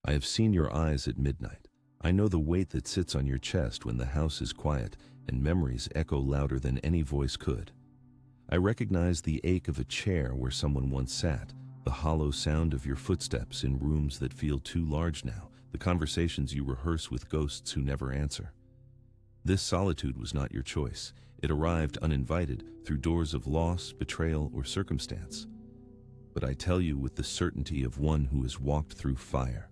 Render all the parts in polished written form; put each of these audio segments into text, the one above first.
I have seen your eyes at midnight. I know the weight that sits on your chest when the house is quiet and memories echo louder than any voice could. I recognize the ache of a chair where someone once sat, the hollow sound of your footsteps in rooms that feel too large now, the conversations you rehearse with ghosts who never answer. This solitude was not your choice. It arrived uninvited through doors of loss, betrayal, or circumstance. But I tell you with the certainty of one who has walked through fire,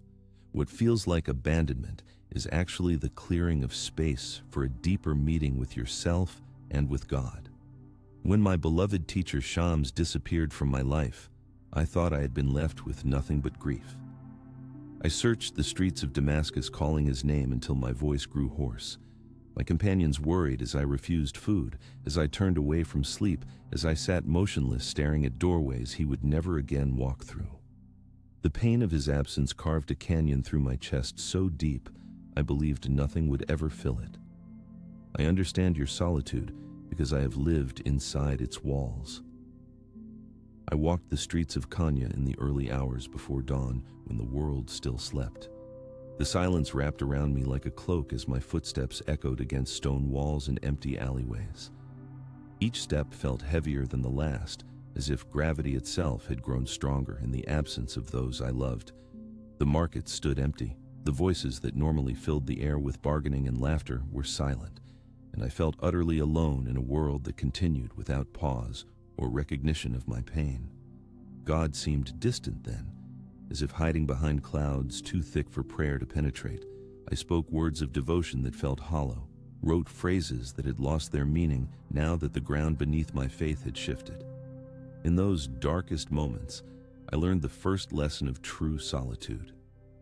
what feels like abandonment is actually the clearing of space for a deeper meeting with yourself and with God. When my beloved teacher Shams disappeared from my life, I thought I had been left with nothing but grief. I searched the streets of Damascus calling his name until my voice grew hoarse. My companions worried as I refused food, as I turned away from sleep, as I sat motionless staring at doorways he would never again walk through. The pain of his absence carved a canyon through my chest so deep, I believed nothing would ever fill it. I understand your solitude because I have lived inside its walls. I walked the streets of Konya in the early hours before dawn when the world still slept. The silence wrapped around me like a cloak as my footsteps echoed against stone walls and empty alleyways. Each step felt heavier than the last, as if gravity itself had grown stronger in the absence of those I loved. The market stood empty. The voices that normally filled the air with bargaining and laughter were silent, and I felt utterly alone in a world that continued without pause or recognition of my pain. God seemed distant then, as if hiding behind clouds too thick for prayer to penetrate. I spoke words of devotion that felt hollow, wrote phrases that had lost their meaning now that the ground beneath my faith had shifted. In those darkest moments, I learned the first lesson of true solitude.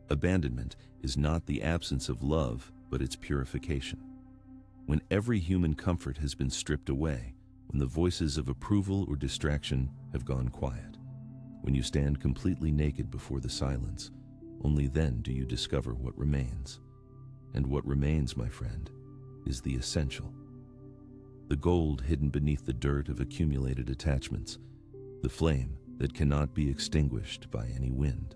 Abandonment is not the absence of love, but its purification. When every human comfort has been stripped away, when the voices of approval or distraction have gone quiet, when you stand completely naked before the silence, only then do you discover what remains. And what remains, my friend, is the essential. The gold hidden beneath the dirt of accumulated attachments, the flame that cannot be extinguished by any wind,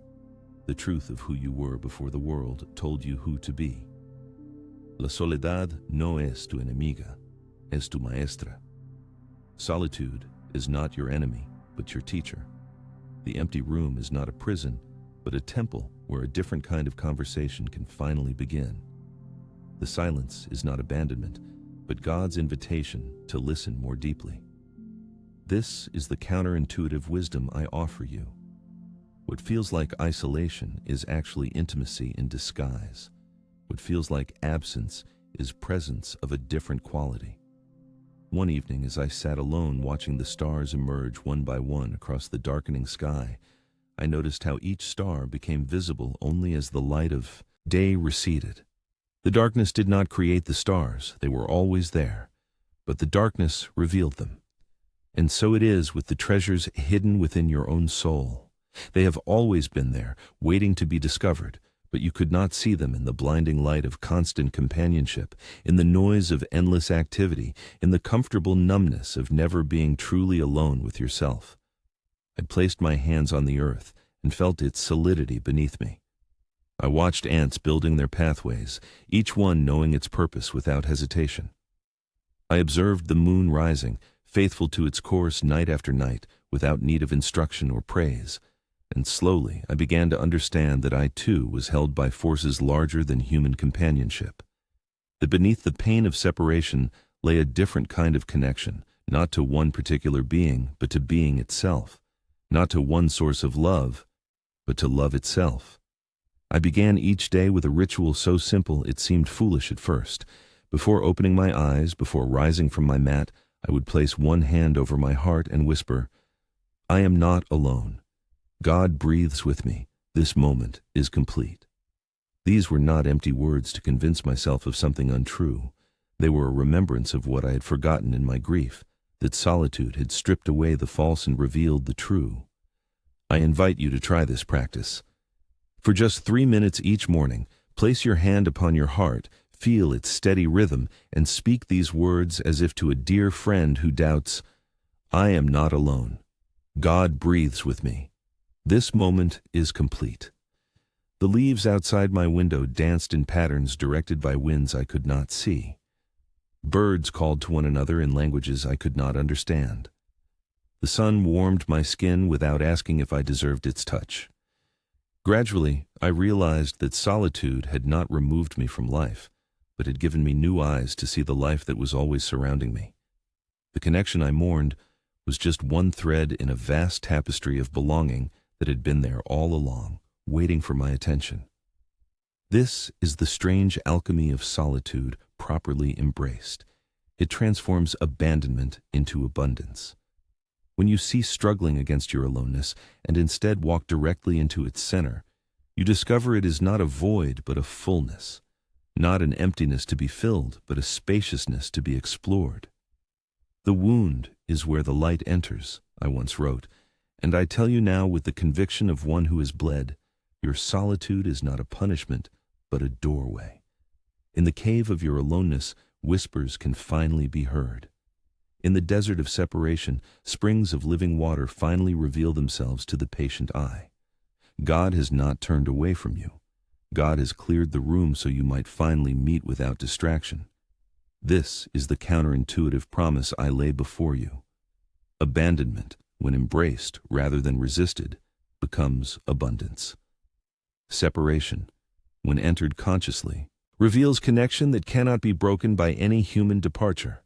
the truth of who you were before the world told you who to be. La soledad no es tu enemiga, es tu maestra. Solitude is not your enemy, but your teacher. The empty room is not a prison, but a temple where a different kind of conversation can finally begin. The silence is not abandonment, but God's invitation to listen more deeply. This is the counterintuitive wisdom I offer you. What feels like isolation is actually intimacy in disguise. What feels like absence is presence of a different quality. One evening, as I sat alone watching the stars emerge one by one across the darkening sky, I noticed how each star became visible only as the light of day receded. The darkness did not create the stars, they were always there, but the darkness revealed them. And so it is with the treasures hidden within your own soul. They have always been there, waiting to be discovered, but you could not see them in the blinding light of constant companionship, in the noise of endless activity, in the comfortable numbness of never being truly alone with yourself. I placed my hands on the earth and felt its solidity beneath me. I watched ants building their pathways, each one knowing its purpose without hesitation. I observed the moon rising, faithful to its course night after night, without need of instruction or praise. And slowly I began to understand that I too was held by forces larger than human companionship. That beneath the pain of separation lay a different kind of connection, not to one particular being, but to being itself. Not to one source of love, but to love itself. I began each day with a ritual so simple it seemed foolish at first. Before opening my eyes, before rising from my mat, I would place one hand over my heart and whisper, "I am not alone. God breathes with me. This moment is complete." These were not empty words to convince myself of something untrue. They were a remembrance of what I had forgotten in my grief, that solitude had stripped away the false and revealed the true. I invite you to try this practice. For just 3 minutes each morning, place your hand upon your heart, feel its steady rhythm, and speak these words as if to a dear friend who doubts, "I am not alone. God breathes with me. This moment is complete." The leaves outside my window danced in patterns directed by winds I could not see. Birds called to one another in languages I could not understand. The sun warmed my skin without asking if I deserved its touch. Gradually, I realized that solitude had not removed me from life, but had given me new eyes to see the life that was always surrounding me. The connection I mourned was just one thread in a vast tapestry of belonging that had been there all along, waiting for my attention. This is the strange alchemy of solitude properly embraced. It transforms abandonment into abundance. When you cease struggling against your aloneness and instead walk directly into its center, you discover it is not a void but a fullness, not an emptiness to be filled but a spaciousness to be explored. The wound is where the light enters, I once wrote, and I tell you now with the conviction of one who has bled, your solitude is not a punishment but a doorway. In the cave of your aloneness, whispers can finally be heard. In the desert of separation, springs of living water finally reveal themselves to the patient eye. God has not turned away from you. God has cleared the room so you might finally meet without distraction. This is the counterintuitive promise I lay before you. Abandonment, when embraced rather than resisted, becomes abundance. Separation, when entered consciously, reveals connection that cannot be broken by any human departure.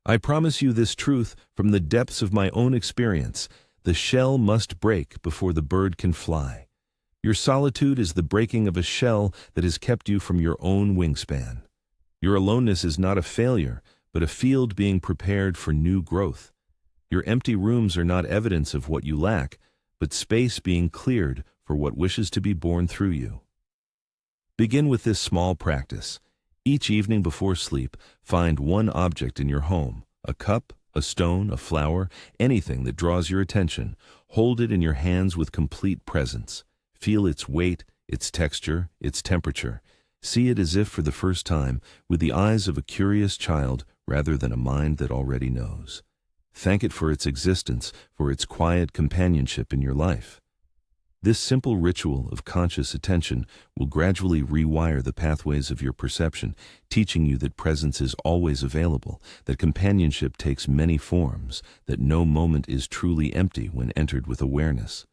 I promise you this truth from the depths of my own experience. The shell must break before the bird can fly. Your solitude is the breaking of a shell that has kept you from your own wingspan. Your aloneness is not a failure, but a field being prepared for new growth. Your empty rooms are not evidence of what you lack, but space being cleared for what wishes to be born through you. Begin with this small practice. Each evening before sleep, find one object in your home, a cup, a stone, a flower, anything that draws your attention. Hold it in your hands with complete presence. Feel its weight, its texture, its temperature. See it as if for the first time, with the eyes of a curious child rather than a mind that already knows. Thank it for its existence, for its quiet companionship in your life. This simple ritual of conscious attention will gradually rewire the pathways of your perception, teaching you that presence is always available, that companionship takes many forms, that no moment is truly empty when entered with awareness.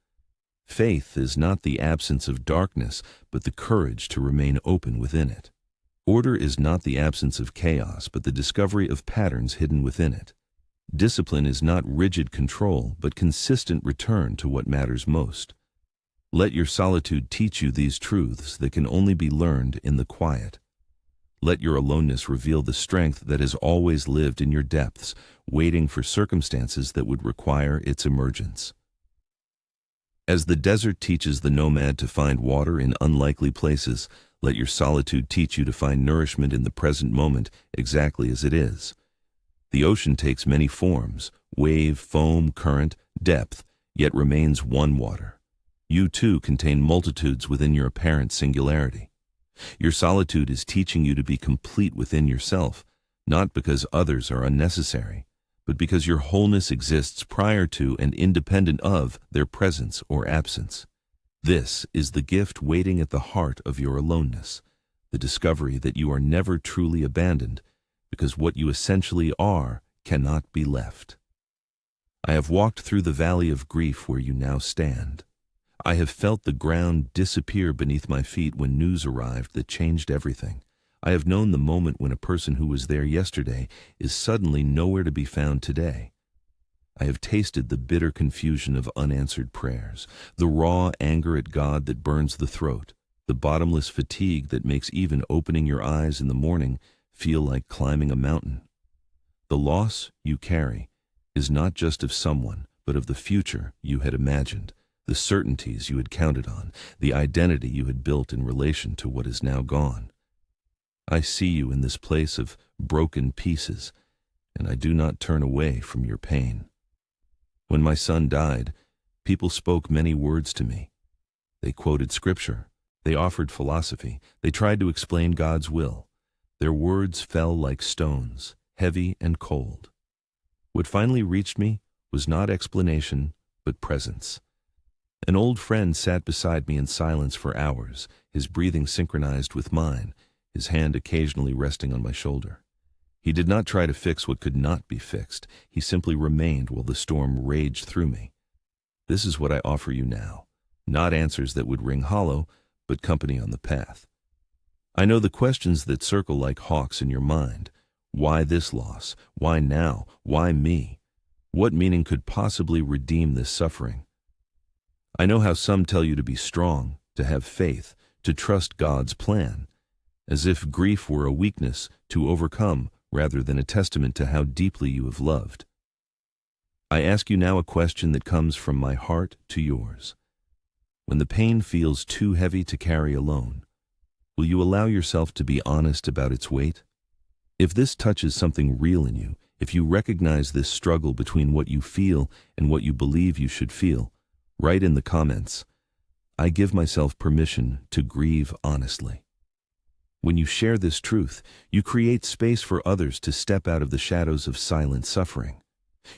Faith is not the absence of darkness, but the courage to remain open within it. Order is not the absence of chaos, but the discovery of patterns hidden within it. Discipline is not rigid control, but consistent return to what matters most. Let your solitude teach you these truths that can only be learned in the quiet. Let your aloneness reveal the strength that has always lived in your depths, waiting for circumstances that would require its emergence. As the desert teaches the nomad to find water in unlikely places, let your solitude teach you to find nourishment in the present moment exactly as it is. The ocean takes many forms, wave, foam, current, depth, yet remains one water. You too contain multitudes within your apparent singularity. Your solitude is teaching you to be complete within yourself, not because others are unnecessary, but because your wholeness exists prior to and independent of their presence or absence. This is the gift waiting at the heart of your aloneness, the discovery that you are never truly abandoned, because what you essentially are cannot be left. I have walked through the valley of grief where you now stand. I have felt the ground disappear beneath my feet when news arrived that changed everything. I have known the moment when a person who was there yesterday is suddenly nowhere to be found today. I have tasted the bitter confusion of unanswered prayers, the raw anger at God that burns the throat, the bottomless fatigue that makes even opening your eyes in the morning feel like climbing a mountain. The loss you carry is not just of someone, but of the future you had imagined, the certainties you had counted on, the identity you had built in relation to what is now gone. I see you in this place of broken pieces, and I do not turn away from your pain. When my son died, people spoke many words to me. They quoted scripture. They offered philosophy. They tried to explain God's will. Their words fell like stones, heavy and cold. What finally reached me was not explanation, but presence. An old friend sat beside me in silence for hours, his breathing synchronized with mine, his hand occasionally resting on my shoulder. He did not try to fix what could not be fixed. He simply remained while the storm raged through me. This is what I offer you now. Not answers that would ring hollow, but company on the path. I know the questions that circle like hawks in your mind. Why this loss? Why now? Why me? What meaning could possibly redeem this suffering? I know how some tell you to be strong, to have faith, to trust God's plan, as if grief were a weakness to overcome rather than a testament to how deeply you have loved. I ask you now a question that comes from my heart to yours. When the pain feels too heavy to carry alone, will you allow yourself to be honest about its weight? If this touches something real in you, if you recognize this struggle between what you feel and what you believe you should feel, write in the comments, I give myself permission to grieve honestly. When you share this truth, you create space for others to step out of the shadows of silent suffering.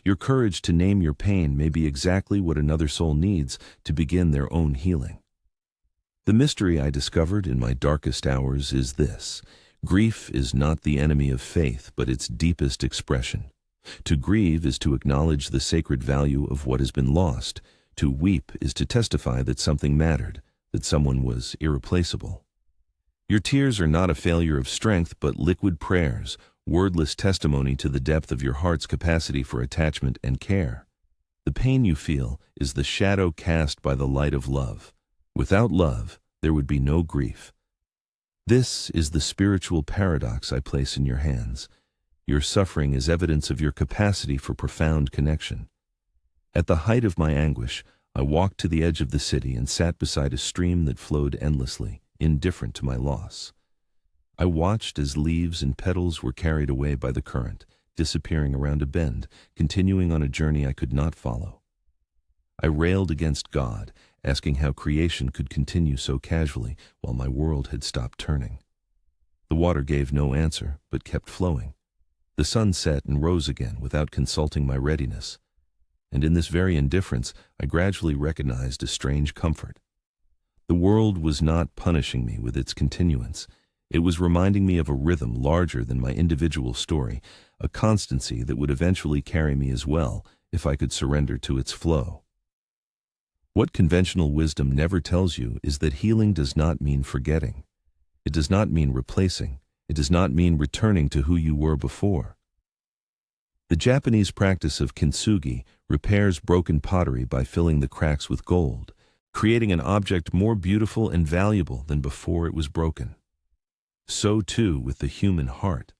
Your courage to name your pain may be exactly what another soul needs to begin their own healing. The mystery I discovered in my darkest hours is this: grief is not the enemy of faith, but its deepest expression. To grieve is to acknowledge the sacred value of what has been lost. To weep is to testify that something mattered, that someone was irreplaceable. Your tears are not a failure of strength, but liquid prayers, wordless testimony to the depth of your heart's capacity for attachment and care. The pain you feel is the shadow cast by the light of love. Without love, there would be no grief. This is the spiritual paradox I place in your hands. Your suffering is evidence of your capacity for profound connection. At the height of my anguish, I walked to the edge of the city and sat beside a stream that flowed endlessly, indifferent to my loss. I watched as leaves and petals were carried away by the current, disappearing around a bend, continuing on a journey I could not follow. I railed against God, asking how creation could continue so casually while my world had stopped turning. The water gave no answer, but kept flowing. The sun set and rose again without consulting my readiness. And in this very indifference, I gradually recognized a strange comfort. The world was not punishing me with its continuance. It was reminding me of a rhythm larger than my individual story, a constancy that would eventually carry me as well if I could surrender to its flow. What conventional wisdom never tells you is that healing does not mean forgetting. It does not mean replacing. It does not mean returning to who you were before. The Japanese practice of kintsugi repairs broken pottery by filling the cracks with gold, creating an object more beautiful and valuable than before it was broken. So too with the human heart.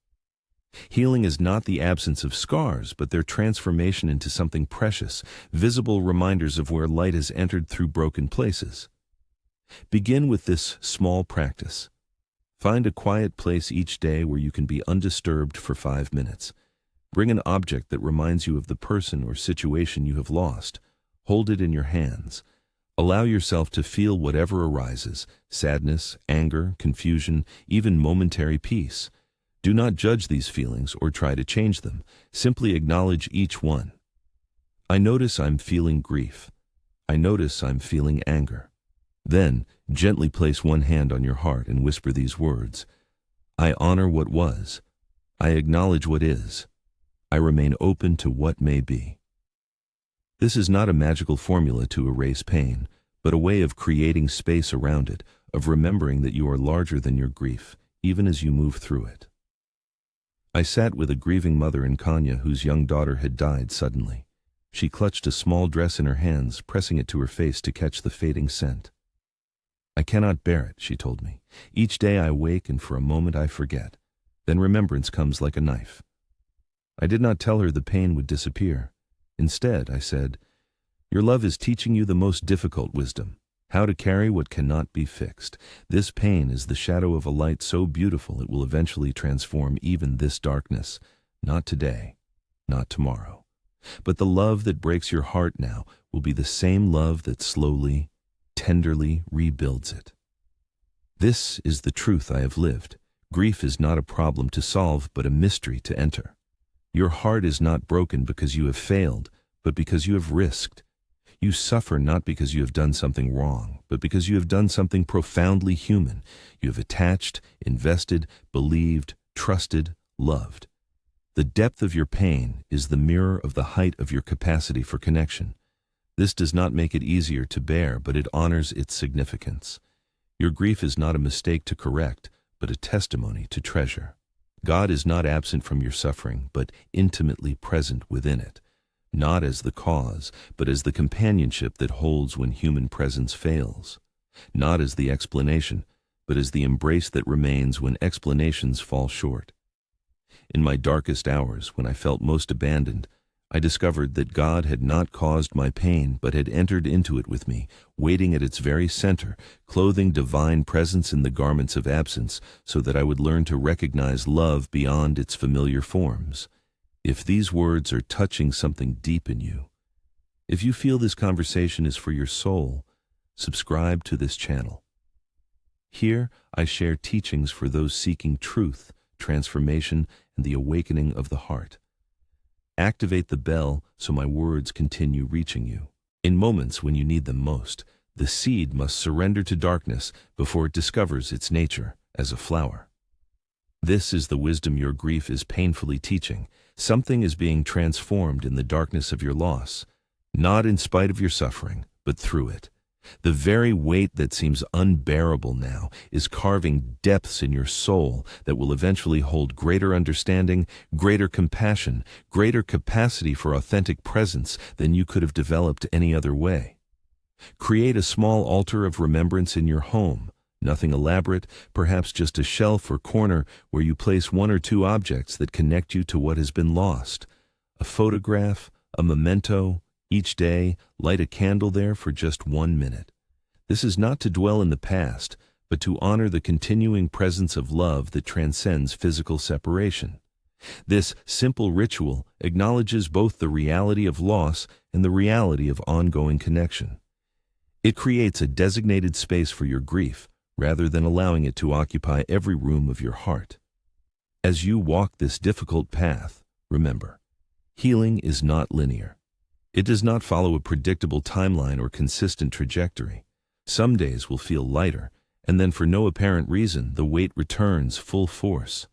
Healing is not the absence of scars, but their transformation into something precious, visible reminders of where light has entered through broken places. Begin with this small practice. Find a quiet place each day where you can be undisturbed for 5 minutes. Bring an object that reminds you of the person or situation you have lost. Hold it in your hands. Allow yourself to feel whatever arises: sadness, anger, confusion, even momentary peace. Do not judge these feelings or try to change them. Simply acknowledge each one. I notice I'm feeling grief. I notice I'm feeling anger. Then, gently place one hand on your heart and whisper these words: I honor what was. I acknowledge what is. I remain open to what may be. This is not a magical formula to erase pain, but a way of creating space around it, of remembering that you are larger than your grief, even as you move through it. I sat with a grieving mother in Kenya whose young daughter had died suddenly. She clutched a small dress in her hands, pressing it to her face to catch the fading scent. I cannot bear it, she told me. Each day I wake and for a moment I forget. Then remembrance comes like a knife. I did not tell her the pain would disappear. Instead, I said, your love is teaching you the most difficult wisdom, how to carry what cannot be fixed. This pain is the shadow of a light so beautiful it will eventually transform even this darkness. Not today, not tomorrow. But the love that breaks your heart now will be the same love that slowly, tenderly rebuilds it. This is the truth I have lived. Grief is not a problem to solve, but a mystery to enter. Your heart is not broken because you have failed, but because you have risked. You suffer not because you have done something wrong, but because you have done something profoundly human. You have attached, invested, believed, trusted, loved. The depth of your pain is the mirror of the height of your capacity for connection. This does not make it easier to bear, but it honors its significance. Your grief is not a mistake to correct, but a testimony to treasure. God is not absent from your suffering, but intimately present within it, not as the cause, but as the companionship that holds when human presence fails, not as the explanation, but as the embrace that remains when explanations fall short. In my darkest hours, when I felt most abandoned, I discovered that God had not caused my pain, but had entered into it with me, waiting at its very center, clothing divine presence in the garments of absence, so that I would learn to recognize love beyond its familiar forms. If these words are touching something deep in you, if you feel this conversation is for your soul, subscribe to this channel. Here, I share teachings for those seeking truth, transformation, and the awakening of the heart. Activate the bell so my words continue reaching you. In moments when you need them most, the seed must surrender to darkness before it discovers its nature as a flower. This is the wisdom your grief is painfully teaching. Something is being transformed in the darkness of your loss, not in spite of your suffering, but through it. The very weight that seems unbearable now is carving depths in your soul that will eventually hold greater understanding, greater compassion, greater capacity for authentic presence than you could have developed any other way. Create a small altar of remembrance in your home, nothing elaborate, perhaps just a shelf or corner where you place one or two objects that connect you to what has been lost. A photograph, a memento. Each day, light a candle there for just 1 minute. This is not to dwell in the past, but to honor the continuing presence of love that transcends physical separation. This simple ritual acknowledges both the reality of loss and the reality of ongoing connection. It creates a designated space for your grief, rather than allowing it to occupy every room of your heart. As you walk this difficult path, remember, healing is not linear. It does not follow a predictable timeline or consistent trajectory. Some days will feel lighter, and then for no apparent reason, the weight returns full force.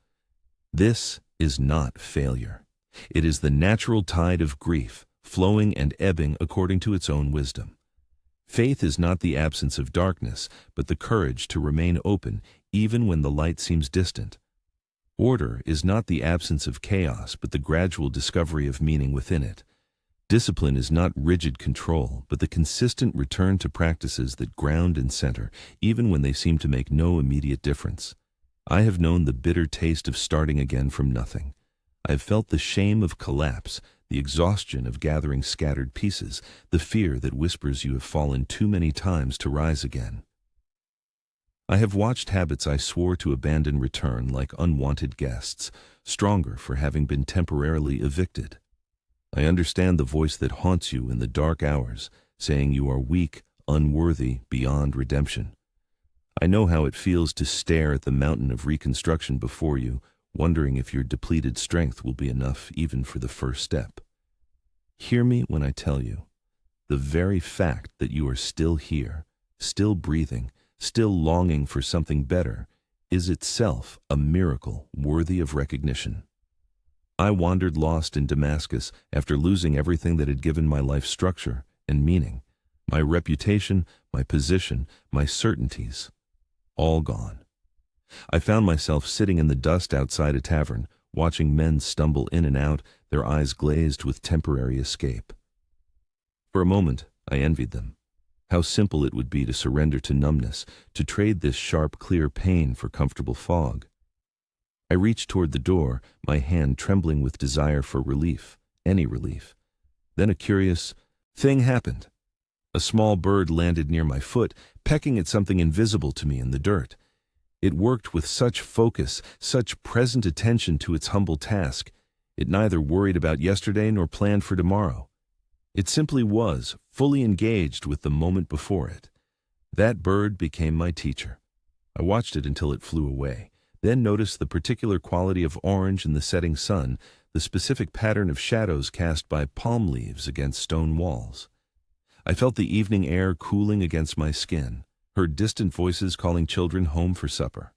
This is not failure. It is the natural tide of grief, flowing and ebbing according to its own wisdom. Faith is not the absence of darkness, but the courage to remain open even when the light seems distant. Order is not the absence of chaos, but the gradual discovery of meaning within it. Discipline is not rigid control, but the consistent return to practices that ground and center, even when they seem to make no immediate difference. I have known the bitter taste of starting again from nothing. I have felt the shame of collapse, the exhaustion of gathering scattered pieces, the fear that whispers you have fallen too many times to rise again. I have watched habits I swore to abandon return like unwanted guests, stronger for having been temporarily evicted. I understand the voice that haunts you in the dark hours, saying you are weak, unworthy, beyond redemption. I know how it feels to stare at the mountain of reconstruction before you, wondering if your depleted strength will be enough even for the first step. Hear me when I tell you, the very fact that you are still here, still breathing, still longing for something better, is itself a miracle worthy of recognition. I wandered lost in Damascus after losing everything that had given my life structure and meaning. My reputation, my position, my certainties, all gone. I found myself sitting in the dust outside a tavern, watching men stumble in and out, their eyes glazed with temporary escape. For a moment, I envied them. How simple it would be to surrender to numbness, to trade this sharp, clear pain for comfortable fog. I reached toward the door, my hand trembling with desire for relief, any relief. Then a curious thing happened. A small bird landed near my foot, pecking at something invisible to me in the dirt. It worked with such focus, such present attention to its humble task. It neither worried about yesterday nor planned for tomorrow. It simply was, fully engaged with the moment before it. That bird became my teacher. I watched it until it flew away. Then noticed the particular quality of orange in the setting sun, the specific pattern of shadows cast by palm leaves against stone walls. I felt the evening air cooling against my skin, heard distant voices calling children home for supper.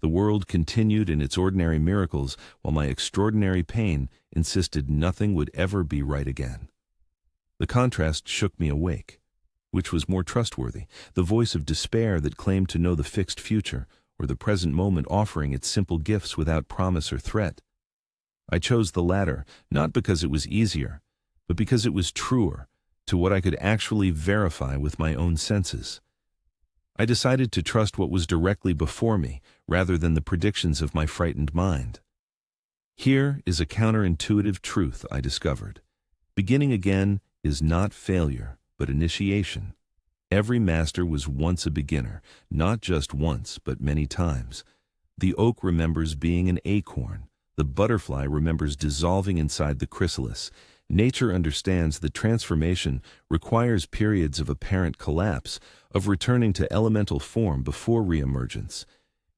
The world continued in its ordinary miracles, while my extraordinary pain insisted nothing would ever be right again. The contrast shook me awake. Which was more trustworthy, the voice of despair that claimed to know the fixed future, or the present moment offering its simple gifts without promise or threat? I chose the latter, not because it was easier, but because it was truer to what I could actually verify with my own senses. I decided to trust what was directly before me, rather than the predictions of my frightened mind. Here is a counterintuitive truth I discovered. Beginning again is not failure, but initiation. Every master was once a beginner, not just once, but many times. The oak remembers being an acorn. The butterfly remembers dissolving inside the chrysalis. Nature understands that transformation requires periods of apparent collapse, of returning to elemental form before reemergence.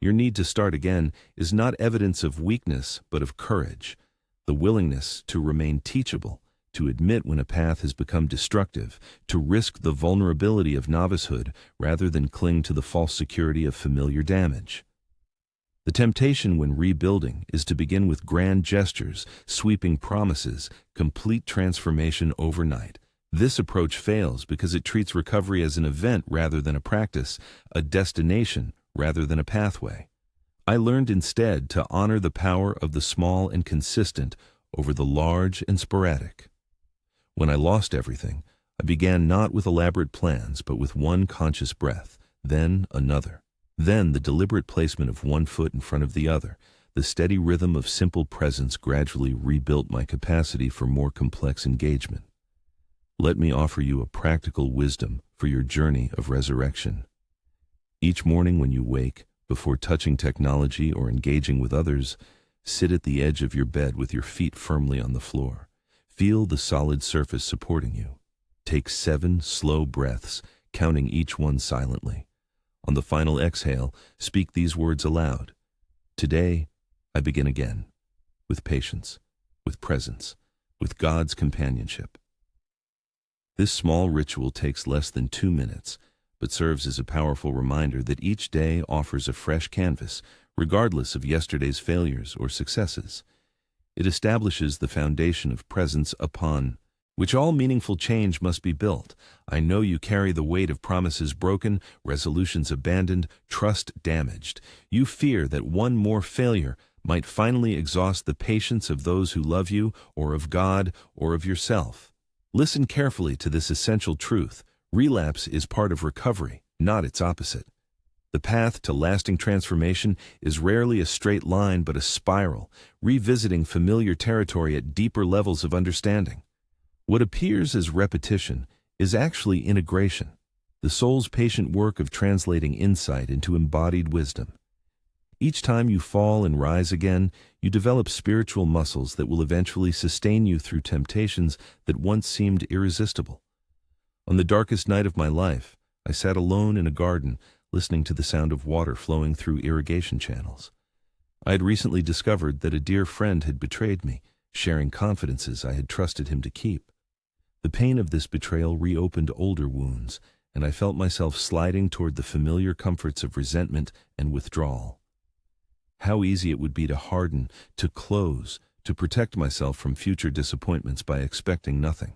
Your need to start again is not evidence of weakness, but of courage. The willingness to remain teachable, to admit when a path has become destructive, to risk the vulnerability of novicehood rather than cling to the false security of familiar damage. The temptation when rebuilding is to begin with grand gestures, sweeping promises, complete transformation overnight. This approach fails because it treats recovery as an event rather than a practice, a destination rather than a pathway. I learned instead to honor the power of the small and consistent over the large and sporadic. When I lost everything, I began not with elaborate plans, but with one conscious breath, then another. Then the deliberate placement of one foot in front of the other, the steady rhythm of simple presence gradually rebuilt my capacity for more complex engagement. Let me offer you a practical wisdom for your journey of resurrection. Each morning when you wake, before touching technology or engaging with others, sit at the edge of your bed with your feet firmly on the floor. Feel the solid surface supporting you. Take 7 slow breaths, counting each one silently. On the final exhale, speak these words aloud. Today, I begin again, with patience, with presence, with God's companionship. This small ritual takes less than 2 minutes, but serves as a powerful reminder that each day offers a fresh canvas, regardless of yesterday's failures or successes. It establishes the foundation of presence upon which all meaningful change must be built. I know you carry the weight of promises broken, resolutions abandoned, trust damaged. You fear that one more failure might finally exhaust the patience of those who love you, or of God, or of yourself. Listen carefully to this essential truth. Relapse is part of recovery, not its opposite. The path to lasting transformation is rarely a straight line but a spiral, revisiting familiar territory at deeper levels of understanding. What appears as repetition is actually integration, the soul's patient work of translating insight into embodied wisdom. Each time you fall and rise again, you develop spiritual muscles that will eventually sustain you through temptations that once seemed irresistible. On the darkest night of my life, I sat alone in a garden, listening to the sound of water flowing through irrigation channels. I had recently discovered that a dear friend had betrayed me, sharing confidences I had trusted him to keep. The pain of this betrayal reopened older wounds, and I felt myself sliding toward the familiar comforts of resentment and withdrawal. How easy it would be to harden, to close, to protect myself from future disappointments by expecting nothing.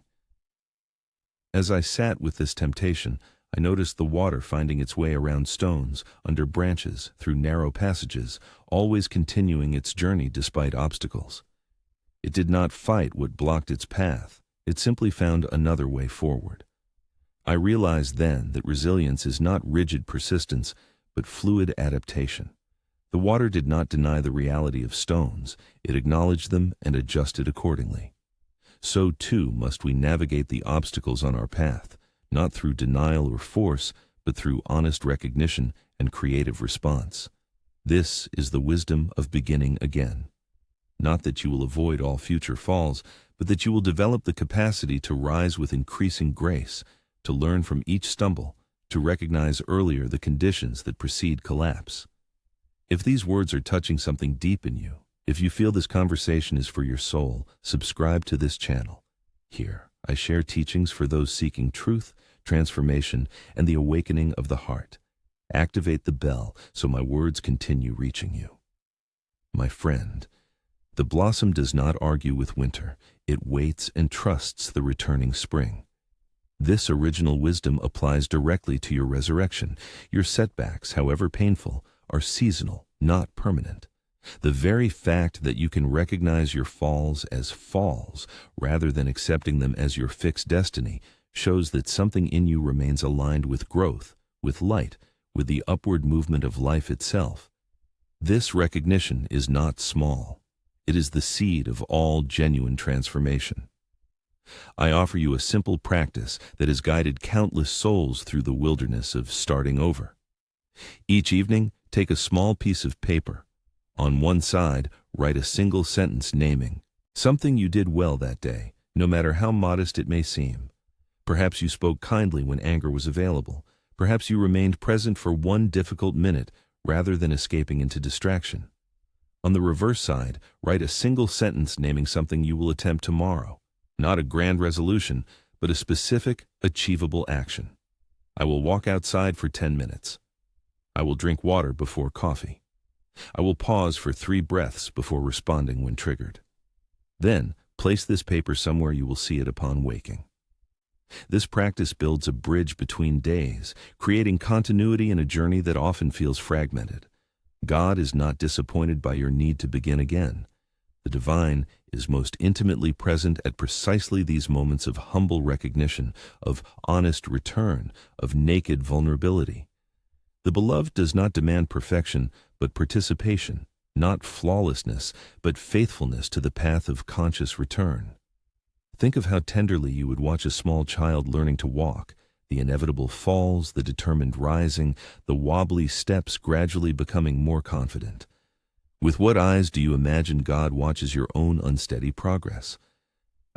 As I sat with this temptation, I noticed the water finding its way around stones, under branches, through narrow passages, always continuing its journey despite obstacles. It did not fight what blocked its path. It simply found another way forward. I realized then that resilience is not rigid persistence, but fluid adaptation. The water did not deny the reality of stones. It acknowledged them and adjusted accordingly. So too must we navigate the obstacles on our path, not through denial or force, but through honest recognition and creative response. This is the wisdom of beginning again. Not that you will avoid all future falls, but that you will develop the capacity to rise with increasing grace, to learn from each stumble, to recognize earlier the conditions that precede collapse. If these words are touching something deep in you, if you feel this conversation is for your soul, subscribe to this channel. Here, I share teachings for those seeking truth, transformation, and the awakening of the heart. Activate the bell so my words continue reaching you. My friend, the blossom does not argue with winter. It waits and trusts the returning spring. This original wisdom applies directly to your resurrection. Your setbacks, however painful, are seasonal, not permanent. The very fact that you can recognize your falls as falls rather than accepting them as your fixed destiny shows that something in you remains aligned with growth, with light, with the upward movement of life itself. This recognition is not small. It is the seed of all genuine transformation. I offer you a simple practice that has guided countless souls through the wilderness of starting over. Each evening, take a small piece of paper. On one side, write a single sentence naming something you did well that day, no matter how modest it may seem. Perhaps you spoke kindly when anger was available. Perhaps you remained present for one difficult minute rather than escaping into distraction. On the reverse side, write a single sentence naming something you will attempt tomorrow. Not a grand resolution, but a specific, achievable action. I will walk outside for 10 minutes. I will drink water before coffee. I will pause for 3 breaths before responding when triggered. Then, place this paper somewhere you will see it upon waking. This practice builds a bridge between days, creating continuity in a journey that often feels fragmented. God is not disappointed by your need to begin again. The divine is most intimately present at precisely these moments of humble recognition, of honest return, of naked vulnerability. The beloved does not demand perfection, but participation, not flawlessness, but faithfulness to the path of conscious return. Think of how tenderly you would watch a small child learning to walk, the inevitable falls, the determined rising, the wobbly steps gradually becoming more confident. With what eyes do you imagine God watches your own unsteady progress?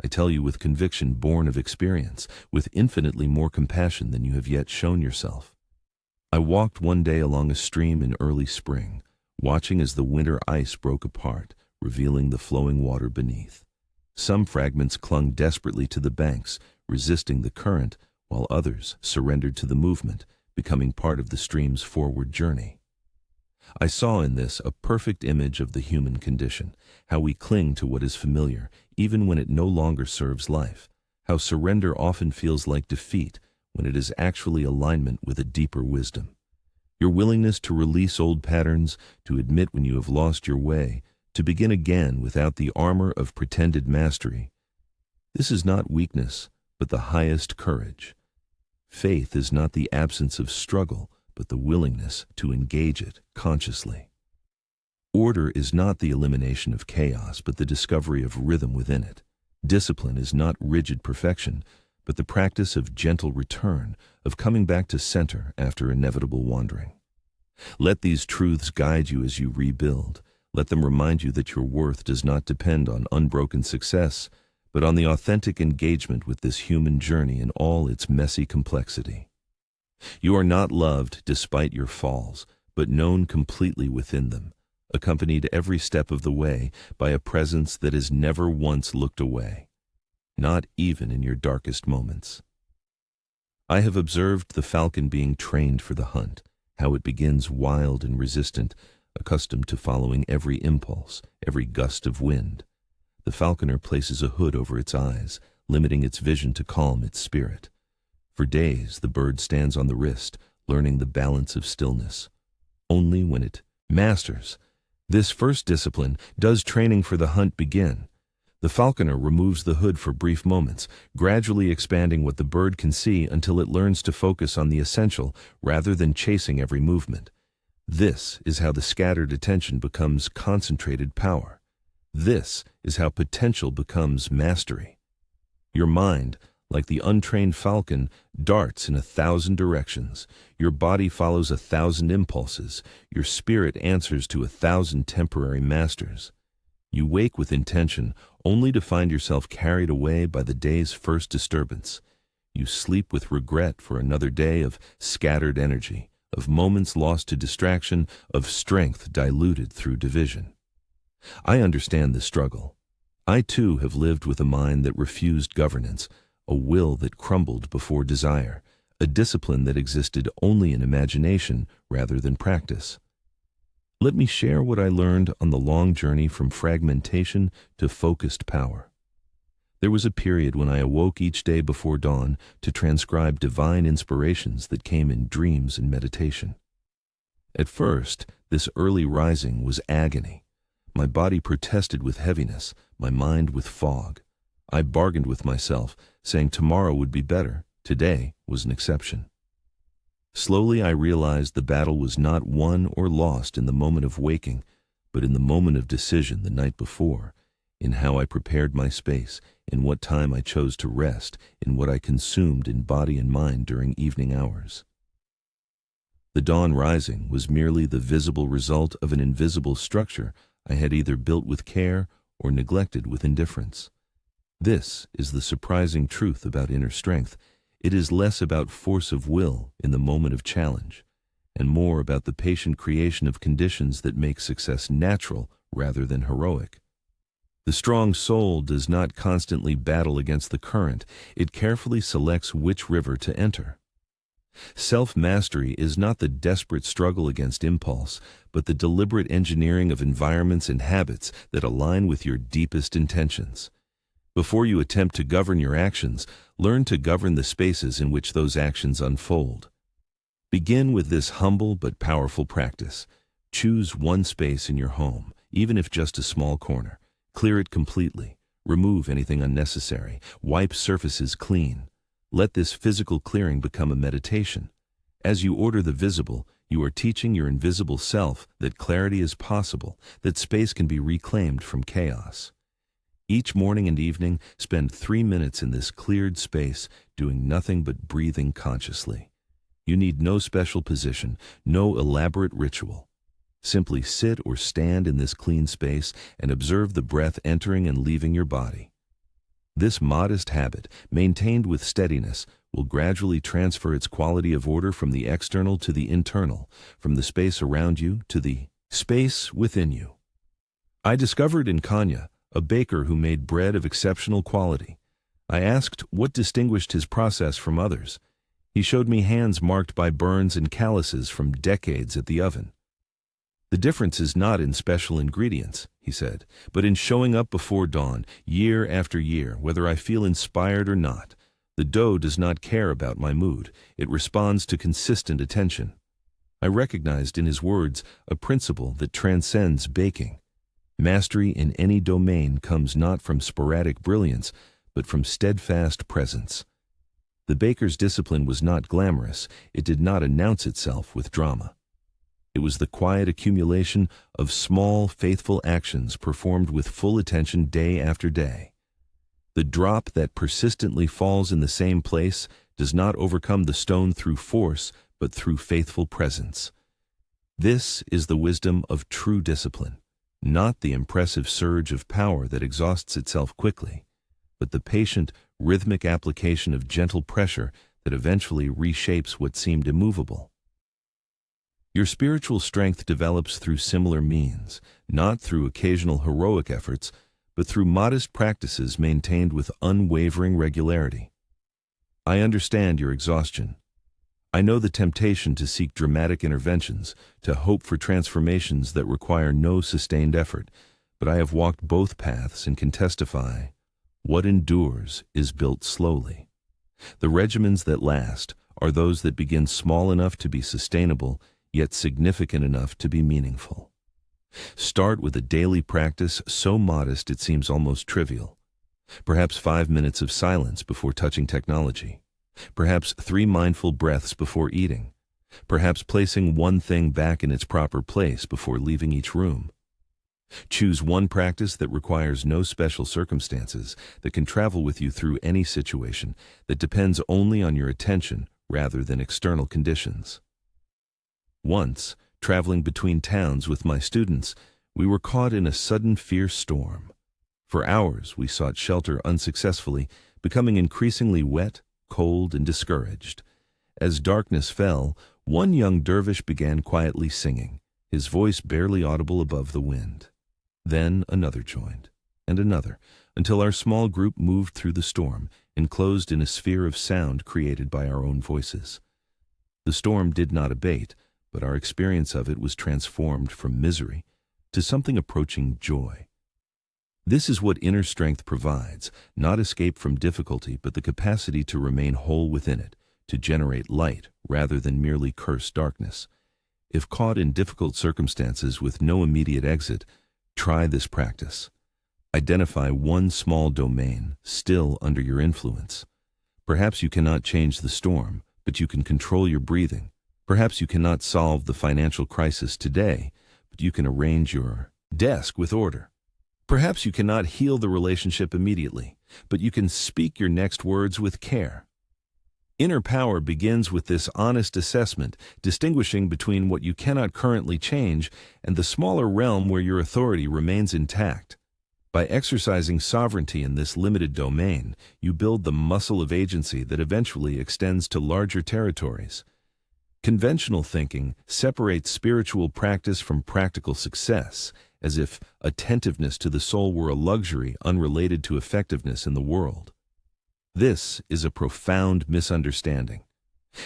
I tell you with conviction born of experience, with infinitely more compassion than you have yet shown yourself. I walked one day along a stream in early spring, watching as the winter ice broke apart, revealing the flowing water beneath. Some fragments clung desperately to the banks, resisting the current, while others surrendered to the movement, becoming part of the stream's forward journey. I saw in this a perfect image of the human condition, how we cling to what is familiar, even when it no longer serves life, how surrender often feels like defeat, when it is actually alignment with a deeper wisdom. Your willingness to release old patterns, to admit when you have lost your way, to begin again without the armor of pretended mastery. This is not weakness, but the highest courage. Faith is not the absence of struggle, but the willingness to engage it consciously. Order is not the elimination of chaos, but the discovery of rhythm within it. Discipline is not rigid perfection, but the practice of gentle return, of coming back to center after inevitable wandering. Let these truths guide you as you rebuild. Let them remind you that your worth does not depend on unbroken success, but on the authentic engagement with this human journey in all its messy complexity. You are not loved despite your falls, but known completely within them, accompanied every step of the way by a presence that has never once looked away, not even in your darkest moments. I have observed the falcon being trained for the hunt, how it begins wild and resistant, accustomed to following every impulse, every gust of wind. The falconer places a hood over its eyes, limiting its vision to calm its spirit. For days, the bird stands on the wrist, learning the balance of stillness. Only when it masters this first discipline does training for the hunt begin. The falconer removes the hood for brief moments, gradually expanding what the bird can see until it learns to focus on the essential rather than chasing every movement. This is how the scattered attention becomes concentrated power. This is how potential becomes mastery. Your mind, like the untrained falcon, darts in 1,000 directions. Your body follows 1,000 impulses. Your spirit answers to 1,000 temporary masters. You wake with intention, only to find yourself carried away by the day's first disturbance. You sleep with regret for another day of scattered energy, of moments lost to distraction, of strength diluted through division. I understand the struggle. I too have lived with a mind that refused governance, a will that crumbled before desire, a discipline that existed only in imagination rather than practice. Let me share what I learned on the long journey from fragmentation to focused power. There was a period when I awoke each day before dawn to transcribe divine inspirations that came in dreams and meditation. At first, this early rising was agony. My body protested with heaviness, my mind with fog. I bargained with myself, saying tomorrow would be better. Today was an exception. Slowly I realized the battle was not won or lost in the moment of waking, but in the moment of decision the night before, in how I prepared my space, in what time I chose to rest, in what I consumed in body and mind during evening hours. The dawn rising was merely the visible result of an invisible structure I had either built with care or neglected with indifference. This is the surprising truth about inner strength. It is less about force of will in the moment of challenge, and more about the patient creation of conditions that make success natural rather than heroic. The strong soul does not constantly battle against the current. It carefully selects which river to enter. Self-mastery is not the desperate struggle against impulse, but the deliberate engineering of environments and habits that align with your deepest intentions. Before you attempt to govern your actions, learn to govern the spaces in which those actions unfold. Begin with this humble but powerful practice. Choose one space in your home, even if just a small corner. Clear it completely. Remove anything unnecessary. Wipe surfaces clean. Let this physical clearing become a meditation. As you order the visible, you are teaching your invisible self that clarity is possible, that space can be reclaimed from chaos. Each morning and evening, spend 3 minutes in this cleared space, doing nothing but breathing consciously. You need no special position, no elaborate ritual. Simply sit or stand in this clean space and observe the breath entering and leaving your body. This modest habit, maintained with steadiness, will gradually transfer its quality of order from the external to the internal, from the space around you to the space within you. I discovered in Kanya a baker who made bread of exceptional quality. I asked what distinguished his process from others. He showed me hands marked by burns and calluses from decades at the oven. The difference is not in special ingredients, he said, but in showing up before dawn, year after year, whether I feel inspired or not. The dough does not care about my mood. It responds to consistent attention. I recognized in his words a principle that transcends baking. Mastery in any domain comes not from sporadic brilliance, but from steadfast presence. The baker's discipline was not glamorous. It did not announce itself with drama. It was the quiet accumulation of small, faithful actions performed with full attention day after day. The drop that persistently falls in the same place does not overcome the stone through force, but through faithful presence. This is the wisdom of true discipline, not the impressive surge of power that exhausts itself quickly, but the patient, rhythmic application of gentle pressure that eventually reshapes what seemed immovable. Your spiritual strength develops through similar means, not through occasional heroic efforts, but through modest practices maintained with unwavering regularity. I understand your exhaustion. I know the temptation to seek dramatic interventions, to hope for transformations that require no sustained effort, but I have walked both paths and can testify, what endures is built slowly. The regimens that last are those that begin small enough to be sustainable, yet significant enough to be meaningful. Start with a daily practice so modest it seems almost trivial. Perhaps 5 minutes of silence before touching technology. Perhaps 3 mindful breaths before eating. Perhaps placing one thing back in its proper place before leaving each room. Choose one practice that requires no special circumstances, that can travel with you through any situation, that depends only on your attention rather than external conditions. Once, traveling between towns with my students, we were caught in a sudden fierce storm. For hours we sought shelter unsuccessfully, becoming increasingly wet, cold, and discouraged. As darkness fell, one young dervish began quietly singing, his voice barely audible above the wind. Then another joined, and another, until our small group moved through the storm, enclosed in a sphere of sound created by our own voices. The storm did not abate, but our experience of it was transformed from misery to something approaching joy. This is what inner strength provides, not escape from difficulty, but the capacity to remain whole within it, to generate light rather than merely curse darkness. If caught in difficult circumstances with no immediate exit, try this practice. Identify one small domain still under your influence. Perhaps you cannot change the storm, but you can control your breathing. Perhaps you cannot solve the financial crisis today, but you can arrange your desk with order. Perhaps you cannot heal the relationship immediately, but you can speak your next words with care. Inner power begins with this honest assessment, distinguishing between what you cannot currently change and the smaller realm where your authority remains intact. By exercising sovereignty in this limited domain, you build the muscle of agency that eventually extends to larger territories. Conventional thinking separates spiritual practice from practical success, as if attentiveness to the soul were a luxury unrelated to effectiveness in the world. This is a profound misunderstanding.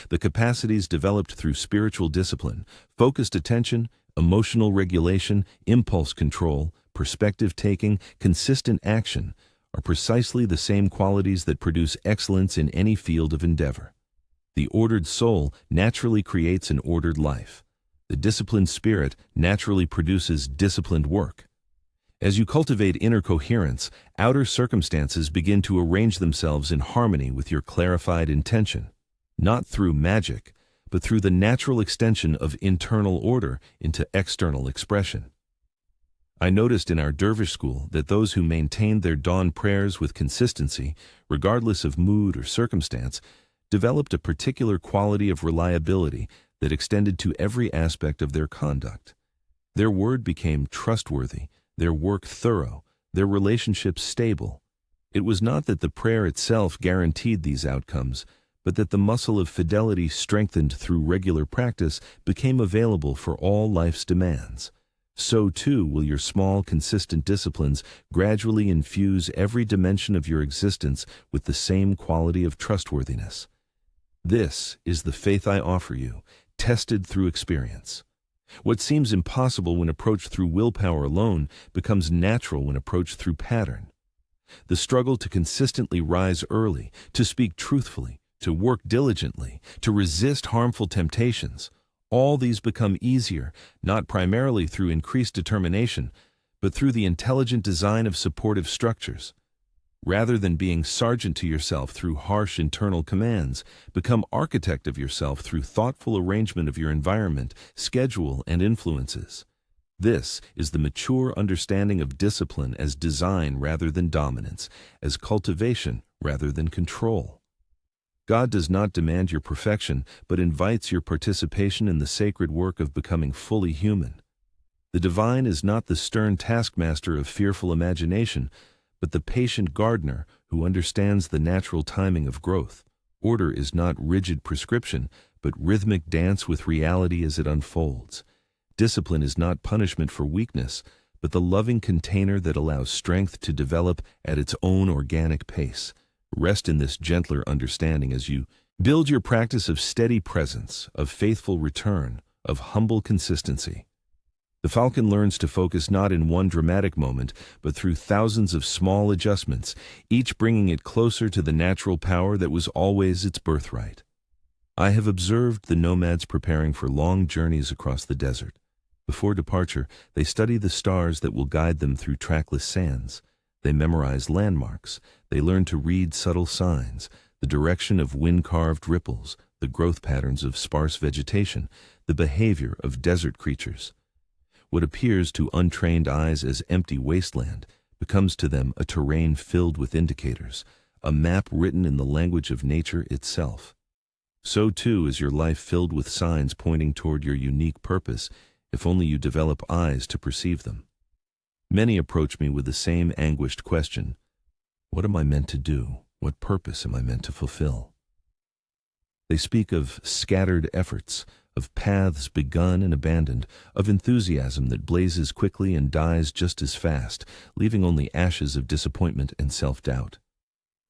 The capacities developed through spiritual discipline, focused attention, emotional regulation, impulse control, perspective-taking, consistent action are precisely the same qualities that produce excellence in any field of endeavor. The ordered soul naturally creates an ordered life. The disciplined spirit naturally produces disciplined work. As you cultivate inner coherence, outer circumstances begin to arrange themselves in harmony with your clarified intention, not through magic, but through the natural extension of internal order into external expression. I noticed in our dervish school that those who maintained their dawn prayers with consistency, regardless of mood or circumstance, developed a particular quality of reliability that extended to every aspect of their conduct. Their word became trustworthy, their work thorough, their relationships stable. It was not that the prayer itself guaranteed these outcomes, but that the muscle of fidelity strengthened through regular practice became available for all life's demands. So too will your small, consistent disciplines gradually infuse every dimension of your existence with the same quality of trustworthiness. This is the faith I offer you, tested through experience. What seems impossible when approached through willpower alone becomes natural when approached through pattern. The struggle to consistently rise early, to speak truthfully, to work diligently, to resist harmful temptations, all these become easier, not primarily through increased determination, but through the intelligent design of supportive structures. Rather than being sergeant to yourself through harsh internal commands, become architect of yourself through thoughtful arrangement of your environment, schedule, and influences. This is the mature understanding of discipline as design rather than dominance, as cultivation rather than control. God does not demand your perfection, but invites your participation in the sacred work of becoming fully human. The divine is not the stern taskmaster of fearful imagination, but the patient gardener who understands the natural timing of growth. Order is not rigid prescription, but rhythmic dance with reality as it unfolds. Discipline is not punishment for weakness, but the loving container that allows strength to develop at its own organic pace. Rest in this gentler understanding as you build your practice of steady presence, of faithful return, of humble consistency. The falcon learns to focus not in one dramatic moment, but through thousands of small adjustments, each bringing it closer to the natural power that was always its birthright. I have observed the nomads preparing for long journeys across the desert. Before departure, they study the stars that will guide them through trackless sands. They memorize landmarks. They learn to read subtle signs, the direction of wind-carved ripples, the growth patterns of sparse vegetation, the behavior of desert creatures. What appears to untrained eyes as empty wasteland becomes to them a terrain filled with indicators, a map written in the language of nature itself. So too is your life filled with signs pointing toward your unique purpose, if only you develop eyes to perceive them. Many approach me with the same anguished question: what am I meant to do? What purpose am I meant to fulfill? They speak of scattered efforts, of paths begun and abandoned, of enthusiasm that blazes quickly and dies just as fast, leaving only ashes of disappointment and self-doubt.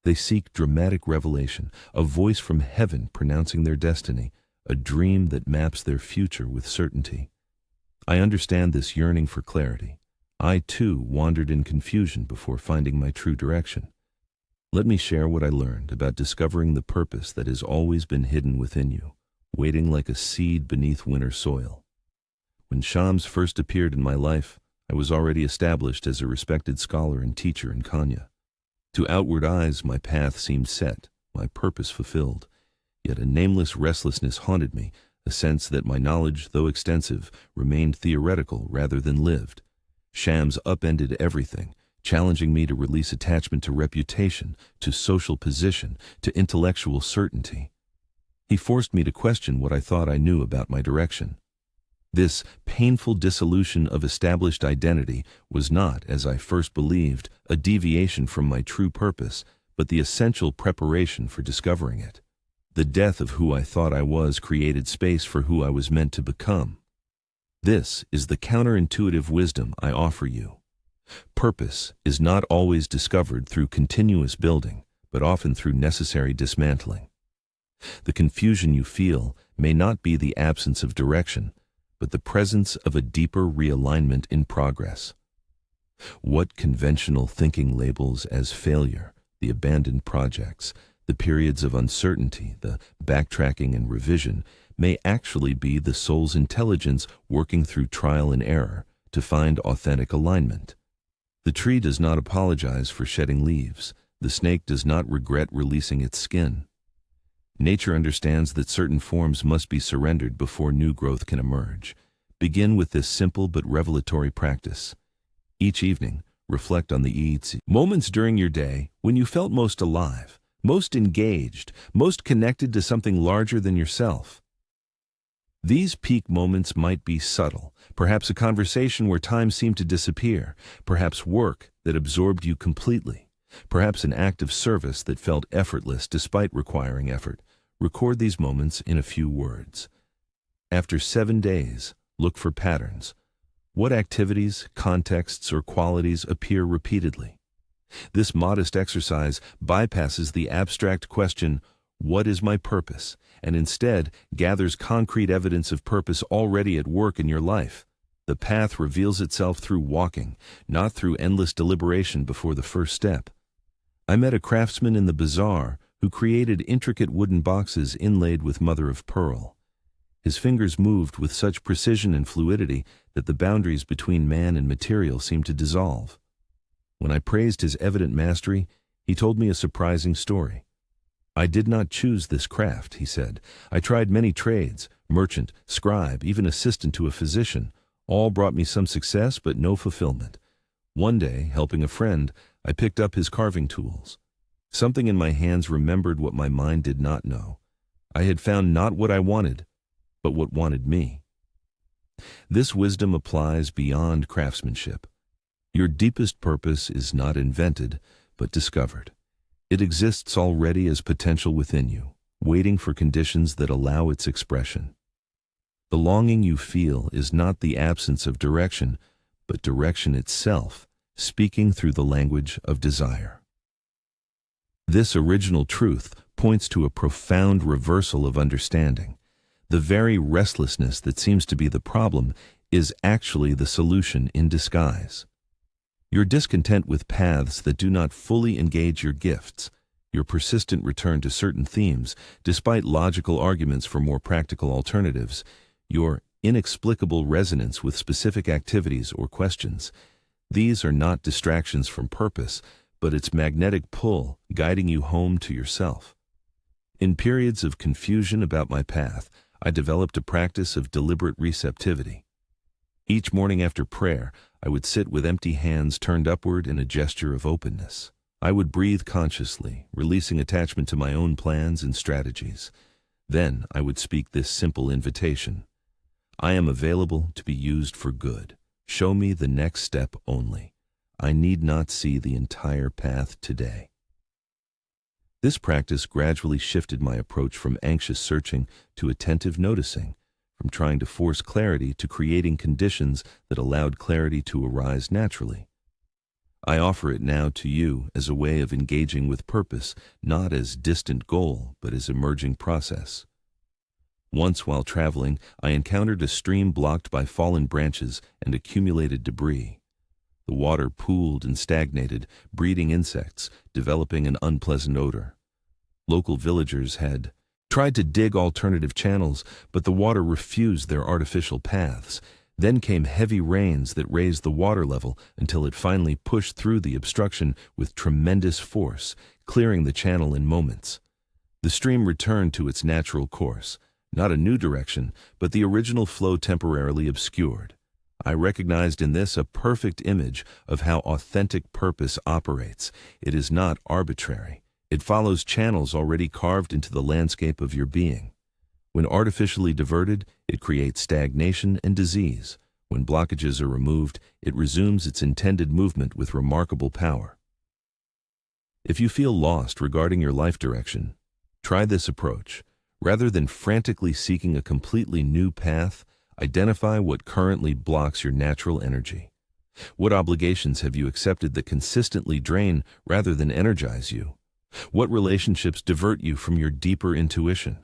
They seek dramatic revelation, a voice from heaven pronouncing their destiny, a dream that maps their future with certainty. I understand this yearning for clarity. I, too, wandered in confusion before finding my true direction. Let me share what I learned about discovering the purpose that has always been hidden within you, waiting like a seed beneath winter soil. When Shams first appeared in my life, I was already established as a respected scholar and teacher in Kanya. To outward eyes, my path seemed set, my purpose fulfilled. Yet a nameless restlessness haunted me, a sense that my knowledge, though extensive, remained theoretical rather than lived. Shams upended everything, challenging me to release attachment to reputation, to social position, to intellectual certainty. He forced me to question what I thought I knew about my direction. This painful dissolution of established identity was not, as I first believed, a deviation from my true purpose, but the essential preparation for discovering it. The death of who I thought I was created space for who I was meant to become. This is the counterintuitive wisdom I offer you. Purpose is not always discovered through continuous building, but often through necessary dismantling. The confusion you feel may not be the absence of direction, but the presence of a deeper realignment in progress. What conventional thinking labels as failure, the abandoned projects, the periods of uncertainty, the backtracking and revision, may actually be the soul's intelligence working through trial and error to find authentic alignment. The tree does not apologize for shedding leaves. The snake does not regret releasing its skin. Nature understands that certain forms must be surrendered before new growth can emerge. Begin with this simple but revelatory practice. Each evening, reflect on the moments during your day when you felt most alive, most engaged, most connected to something larger than yourself. These peak moments might be subtle, perhaps a conversation where time seemed to disappear, perhaps work that absorbed you completely, perhaps an act of service that felt effortless despite requiring effort. Record these moments in a few words. After 7 days, look for patterns. What activities, contexts, or qualities appear repeatedly? This modest exercise bypasses the abstract question, "What is my purpose?" and instead gathers concrete evidence of purpose already at work in your life. The path reveals itself through walking, not through endless deliberation before the first step. I met a craftsman in the bazaar who created intricate wooden boxes inlaid with mother of pearl. His fingers moved with such precision and fluidity that the boundaries between man and material seemed to dissolve. When I praised his evident mastery, he told me a surprising story. "I did not choose this craft," he said. "I tried many trades, merchant, scribe, even assistant to a physician. All brought me some success, but no fulfillment. One day, helping a friend, I picked up his carving tools. Something in my hands remembered what my mind did not know. I had found not what I wanted, but what wanted me." This wisdom applies beyond craftsmanship. Your deepest purpose is not invented, but discovered. It exists already as potential within you, waiting for conditions that allow its expression. The longing you feel is not the absence of direction, but direction itself, speaking through the language of desire. This original truth points to a profound reversal of understanding. The very restlessness that seems to be the problem is actually the solution in disguise. Your discontent with paths that do not fully engage your gifts, your persistent return to certain themes, despite logical arguments for more practical alternatives, your inexplicable resonance with specific activities or questions, these are not distractions from purpose, but its magnetic pull guiding you home to yourself. In periods of confusion about my path, I developed a practice of deliberate receptivity. Each morning after prayer, I would sit with empty hands turned upward in a gesture of openness. I would breathe consciously, releasing attachment to my own plans and strategies. Then I would speak this simple invitation. I am available to be used for good. Show me the next step only. I need not see the entire path today. This practice gradually shifted my approach from anxious searching to attentive noticing, from trying to force clarity to creating conditions that allowed clarity to arise naturally. I offer it now to you as a way of engaging with purpose, not as distant goal, but as emerging process. Once while traveling, I encountered a stream blocked by fallen branches and accumulated debris. The water pooled and stagnated, breeding insects, developing an unpleasant odor. Local villagers had tried to dig alternative channels, but the water refused their artificial paths. Then came heavy rains that raised the water level until it finally pushed through the obstruction with tremendous force, clearing the channel in moments. The stream returned to its natural course, not a new direction, but the original flow temporarily obscured. I recognized in this a perfect image of how authentic purpose operates. It is not arbitrary. It follows channels already carved into the landscape of your being. When artificially diverted, it creates stagnation and disease. When blockages are removed, it resumes its intended movement with remarkable power. If you feel lost regarding your life direction, try this approach. Rather than frantically seeking a completely new path, identify what currently blocks your natural energy. What obligations have you accepted that consistently drain rather than energize you? What relationships divert you from your deeper intuition?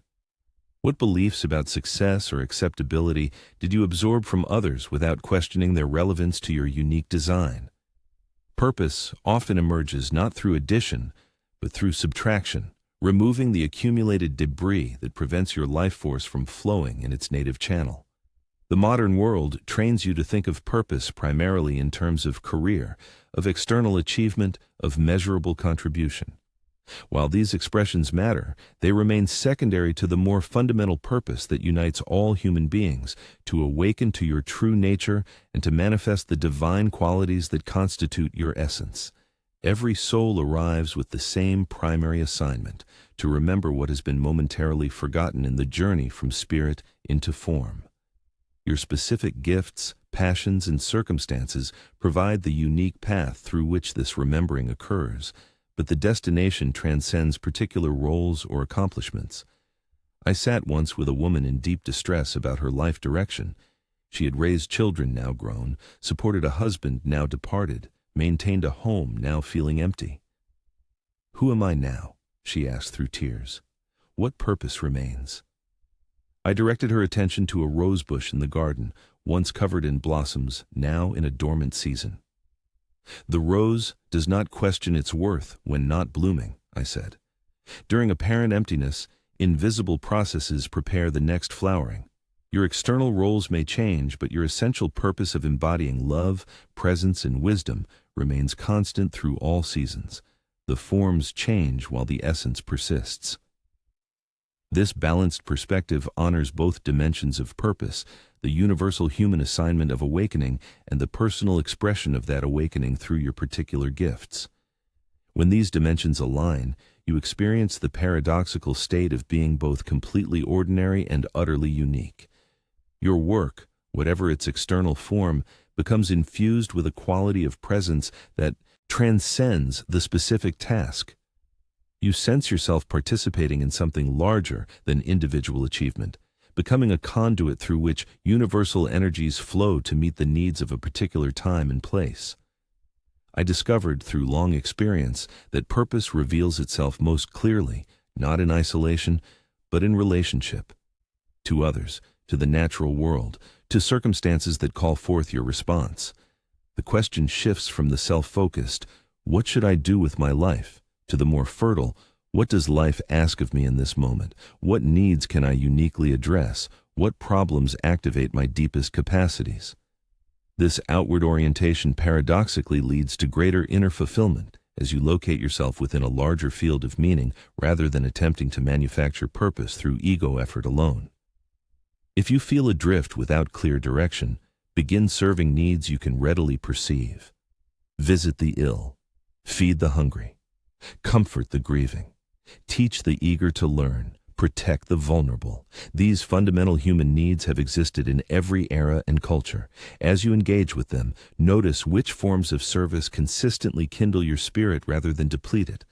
What beliefs about success or acceptability did you absorb from others without questioning their relevance to your unique design? Purpose often emerges not through addition, but through subtraction, removing the accumulated debris that prevents your life force from flowing in its native channel. The modern world trains you to think of purpose primarily in terms of career, of external achievement, of measurable contribution. While these expressions matter, they remain secondary to the more fundamental purpose that unites all human beings, to awaken to your true nature and to manifest the divine qualities that constitute your essence. Every soul arrives with the same primary assignment, to remember what has been momentarily forgotten in the journey from spirit into form. Your specific gifts, passions, and circumstances provide the unique path through which this remembering occurs, but the destination transcends particular roles or accomplishments. I sat once with a woman in deep distress about her life direction. She had raised children now grown, supported a husband now departed, maintained a home now feeling empty. "Who am I now?" she asked through tears. "What purpose remains?" I directed her attention to a rose bush in the garden, once covered in blossoms, now in a dormant season. "The rose does not question its worth when not blooming," I said. "During apparent emptiness, invisible processes prepare the next flowering. Your external roles may change, but your essential purpose of embodying love, presence, and wisdom remains constant through all seasons. The forms change while the essence persists." This balanced perspective honors both dimensions of purpose, the universal human assignment of awakening, and the personal expression of that awakening through your particular gifts. When these dimensions align, you experience the paradoxical state of being both completely ordinary and utterly unique. Your work, whatever its external form, becomes infused with a quality of presence that transcends the specific task. You sense yourself participating in something larger than individual achievement, becoming a conduit through which universal energies flow to meet the needs of a particular time and place. I discovered through long experience that purpose reveals itself most clearly, not in isolation, but in relationship. To others, to the natural world, to circumstances that call forth your response. The question shifts from the self-focused, "What should I do with my life?" to the more fertile, "What does life ask of me in this moment? What needs can I uniquely address? What problems activate my deepest capacities?" This outward orientation paradoxically leads to greater inner fulfillment as you locate yourself within a larger field of meaning rather than attempting to manufacture purpose through ego effort alone. If you feel adrift without clear direction, begin serving needs you can readily perceive. Visit the ill, feed the hungry, comfort the grieving, teach the eager to learn, protect the vulnerable. These fundamental human needs have existed in every era and culture. As you engage with them, notice which forms of service consistently kindle your spirit rather than deplete it.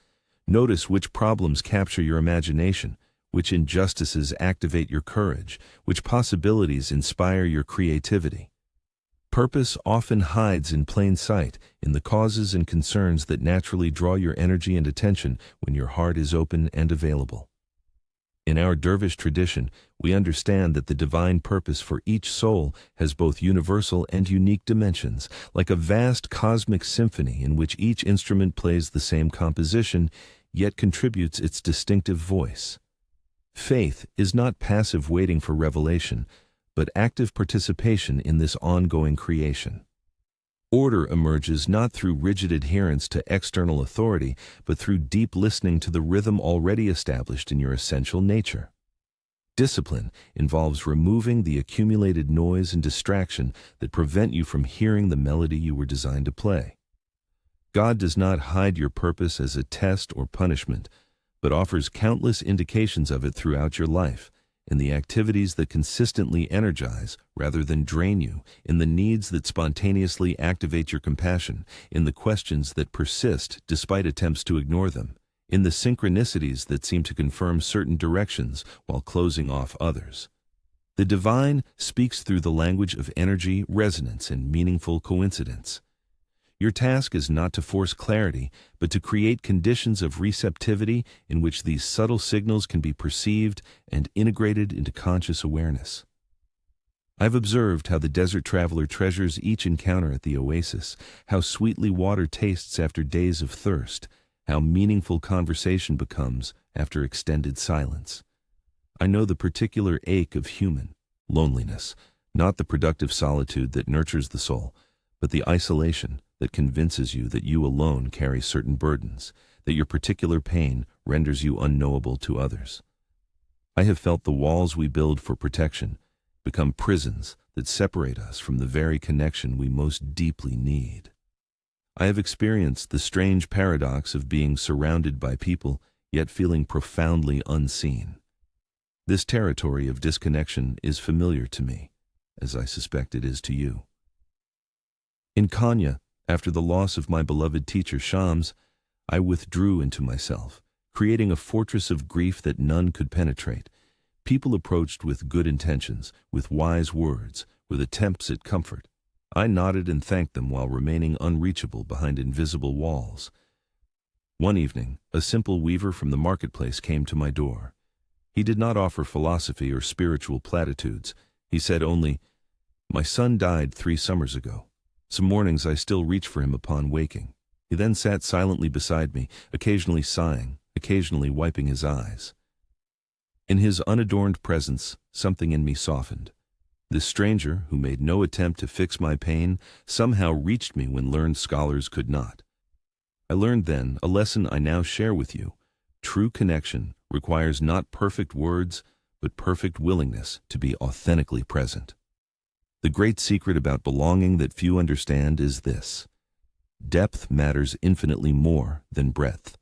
Notice which problems capture your imagination, which injustices activate your courage, which possibilities inspire your creativity. Purpose often hides in plain sight, in the causes and concerns that naturally draw your energy and attention when your heart is open and available. In our dervish tradition, we understand that the divine purpose for each soul has both universal and unique dimensions, like a vast cosmic symphony in which each instrument plays the same composition, yet contributes its distinctive voice. Faith is not passive waiting for revelation, but active participation in this ongoing creation. Order emerges not through rigid adherence to external authority, but through deep listening to the rhythm already established in your essential nature. Discipline involves removing the accumulated noise and distraction that prevent you from hearing the melody you were designed to play. God does not hide your purpose as a test or punishment, but offers countless indications of it throughout your life, in the activities that consistently energize rather than drain you, in the needs that spontaneously activate your compassion, in the questions that persist despite attempts to ignore them, in the synchronicities that seem to confirm certain directions while closing off others. The divine speaks through the language of energy, resonance, and meaningful coincidence. Your task is not to force clarity, but to create conditions of receptivity in which these subtle signals can be perceived and integrated into conscious awareness. I've observed how the desert traveler treasures each encounter at the oasis, how sweetly water tastes after days of thirst, how meaningful conversation becomes after extended silence. I know the particular ache of human loneliness, not the productive solitude that nurtures the soul, but the isolation that convinces you that you alone carry certain burdens, that your particular pain renders you unknowable to others. I have felt the walls we build for protection become prisons that separate us from the very connection we most deeply need. I have experienced the strange paradox of being surrounded by people, yet feeling profoundly unseen. This territory of disconnection is familiar to me, as I suspect it is to you. In Kenya, after the loss of my beloved teacher Shams, I withdrew into myself, creating a fortress of grief that none could penetrate. People approached with good intentions, with wise words, with attempts at comfort. I nodded and thanked them while remaining unreachable behind invisible walls. One evening, a simple weaver from the marketplace came to my door. He did not offer philosophy or spiritual platitudes. He said only, "My son died 3 summers ago. Some mornings I still reach for him upon waking." He then sat silently beside me, occasionally sighing, occasionally wiping his eyes. In his unadorned presence, something in me softened. This stranger, who made no attempt to fix my pain, somehow reached me when learned scholars could not. I learned then a lesson I now share with you. True connection requires not perfect words, but perfect willingness to be authentically present. The great secret about belonging that few understand is this: depth matters infinitely more than breadth.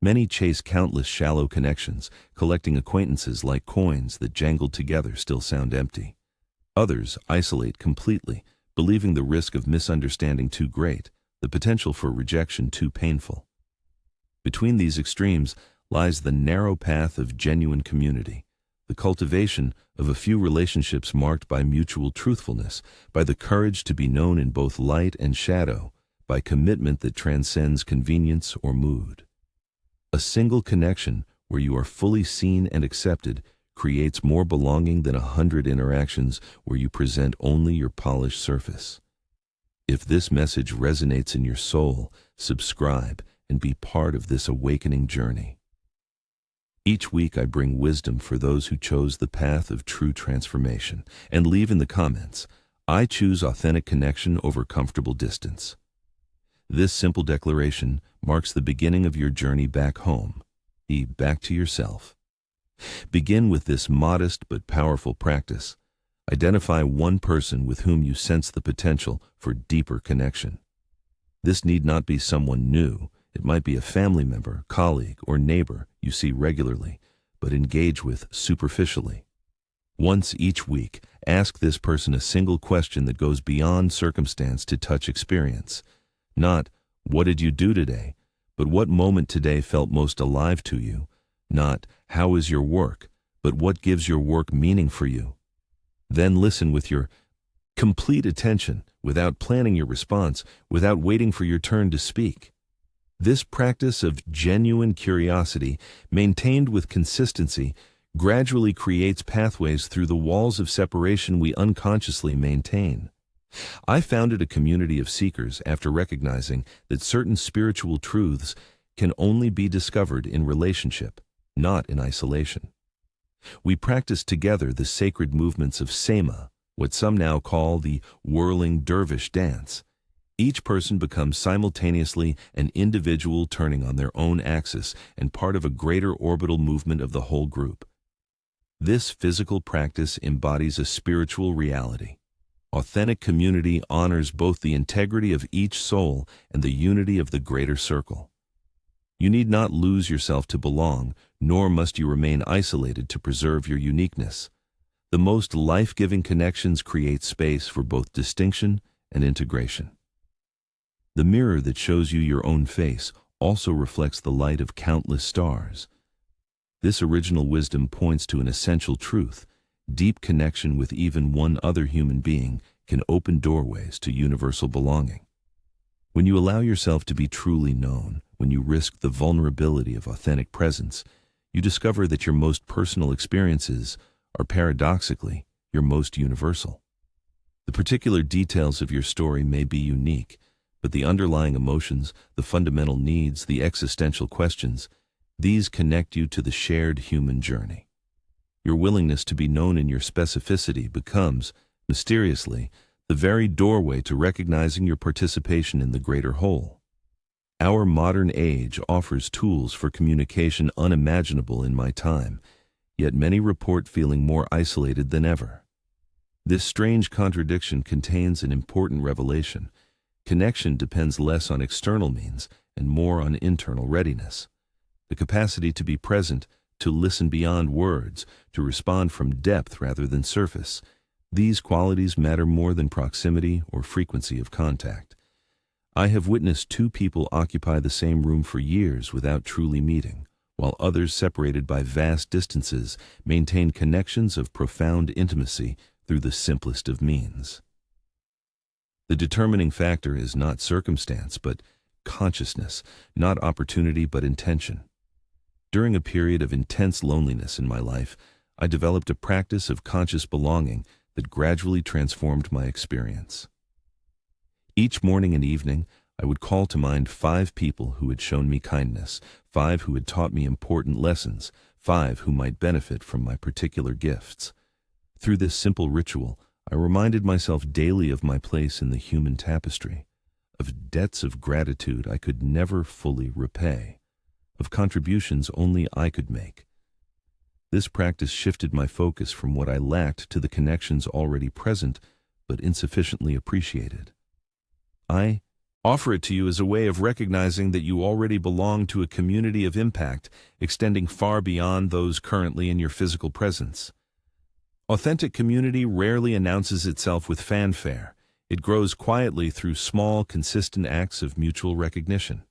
Many chase countless shallow connections, collecting acquaintances like coins that jangled together still sound empty. Others isolate completely, believing the risk of misunderstanding too great, the potential for rejection too painful. Between these extremes lies the narrow path of genuine community, the cultivation of a few relationships marked by mutual truthfulness, by the courage to be known in both light and shadow, by commitment that transcends convenience or mood. A single connection where you are fully seen and accepted creates more belonging than 100 interactions where you present only your polished surface. If this message resonates in your soul, subscribe and be part of this awakening journey. Each week I bring wisdom for those who chose the path of true transformation, and leave in the comments, "I choose authentic connection over comfortable distance." This simple declaration marks the beginning of your journey back home, back to yourself. Begin with this modest but powerful practice. Identify one person with whom you sense the potential for deeper connection. This need not be someone new. It might be a family member, colleague, or neighbor you see regularly, but engage with superficially. Once each week, ask this person a single question that goes beyond circumstance to touch experience. Not, "What did you do today?" but "What moment today felt most alive to you?" Not, "How is your work?" but "What gives your work meaning for you?" Then listen with your Complete attention, without planning your response, without waiting for your turn to speak. This practice of genuine curiosity, maintained with consistency, gradually creates pathways through the walls of separation we unconsciously maintain. I founded a community of seekers after recognizing that certain spiritual truths can only be discovered in relationship, not in isolation. We practice together the sacred movements of Sema, what some now call the whirling dervish dance. Each person becomes simultaneously an individual turning on their own axis and part of a greater orbital movement of the whole group. This physical practice embodies a spiritual reality. Authentic community honors both the integrity of each soul and the unity of the greater circle. You need not lose yourself to belong, nor must you remain isolated to preserve your uniqueness. The most life-giving connections create space for both distinction and integration. The mirror that shows you your own face also reflects the light of countless stars. This original wisdom points to an essential truth. Deep connection with even one other human being can open doorways to universal belonging. When you allow yourself to be truly known, when you risk the vulnerability of authentic presence, you discover that your most personal experiences are paradoxically your most universal. The particular details of your story may be unique, but the underlying emotions, the fundamental needs, the existential questions, these connect you to the shared human journey. Your willingness to be known in your specificity becomes, mysteriously, the very doorway to recognizing your participation in the greater whole. Our modern age offers tools for communication unimaginable in my time, yet many report feeling more isolated than ever. This strange contradiction contains an important revelation. Connection depends less on external means and more on internal readiness. The capacity to be present, to listen beyond words, to respond from depth rather than surface. These qualities matter more than proximity or frequency of contact. I have witnessed two people occupy the same room for years without truly meeting, while others separated by vast distances maintain connections of profound intimacy through the simplest of means. The determining factor is not circumstance, but consciousness, not opportunity, but intention. During a period of intense loneliness in my life, I developed a practice of conscious belonging that gradually transformed my experience. Each morning and evening, I would call to mind 5 people who had shown me kindness, 5 who had taught me important lessons, 5 who might benefit from my particular gifts. Through this simple ritual, I reminded myself daily of my place in the human tapestry, of debts of gratitude I could never fully repay, of contributions only I could make. This practice shifted my focus from what I lacked to the connections already present but insufficiently appreciated. I offer it to you as a way of recognizing that you already belong to a community of impact extending far beyond those currently in your physical presence. Authentic community rarely announces itself with fanfare. It grows quietly through small, consistent acts of mutual recognition.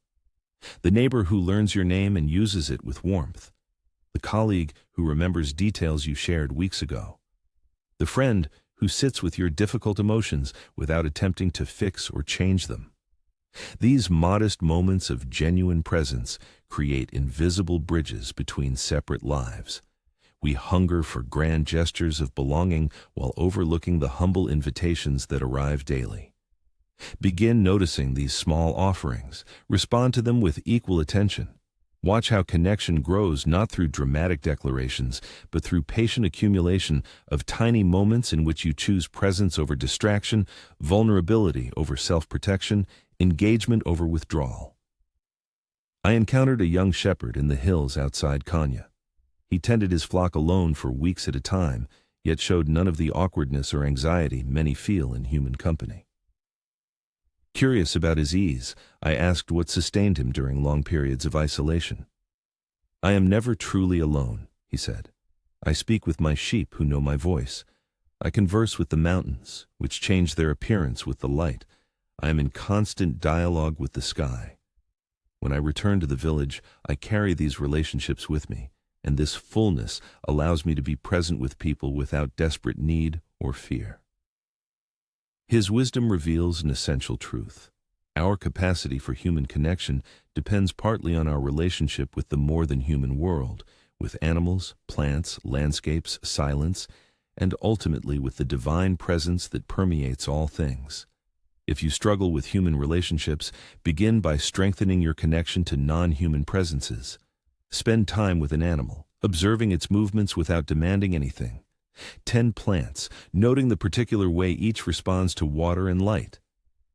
The neighbor who learns your name and uses it with warmth. The colleague who remembers details you shared weeks ago. The friend who sits with your difficult emotions without attempting to fix or change them. These modest moments of genuine presence create invisible bridges between separate lives. We hunger for grand gestures of belonging while overlooking the humble invitations that arrive daily. Begin noticing these small offerings. Respond to them with equal attention. Watch how connection grows not through dramatic declarations, but through patient accumulation of tiny moments in which you choose presence over distraction, vulnerability over self-protection, engagement over withdrawal. I encountered a young shepherd in the hills outside Kenya. He tended his flock alone for weeks at a time, yet showed none of the awkwardness or anxiety many feel in human company. Curious about his ease, I asked what sustained him during long periods of isolation. "I am never truly alone," he said. "I speak with my sheep who know my voice. I converse with the mountains, which change their appearance with the light. I am in constant dialogue with the sky. When I return to the village, I carry these relationships with me, and this fullness allows me to be present with people without desperate need or fear." His wisdom reveals an essential truth. Our capacity for human connection depends partly on our relationship with the more than human world, with animals, plants, landscapes, silence, and ultimately with the divine presence that permeates all things. If you struggle with human relationships, begin by strengthening your connection to non-human presences. Spend time with an animal, observing its movements without demanding anything. Tend plants, noting the particular way each responds to water and light.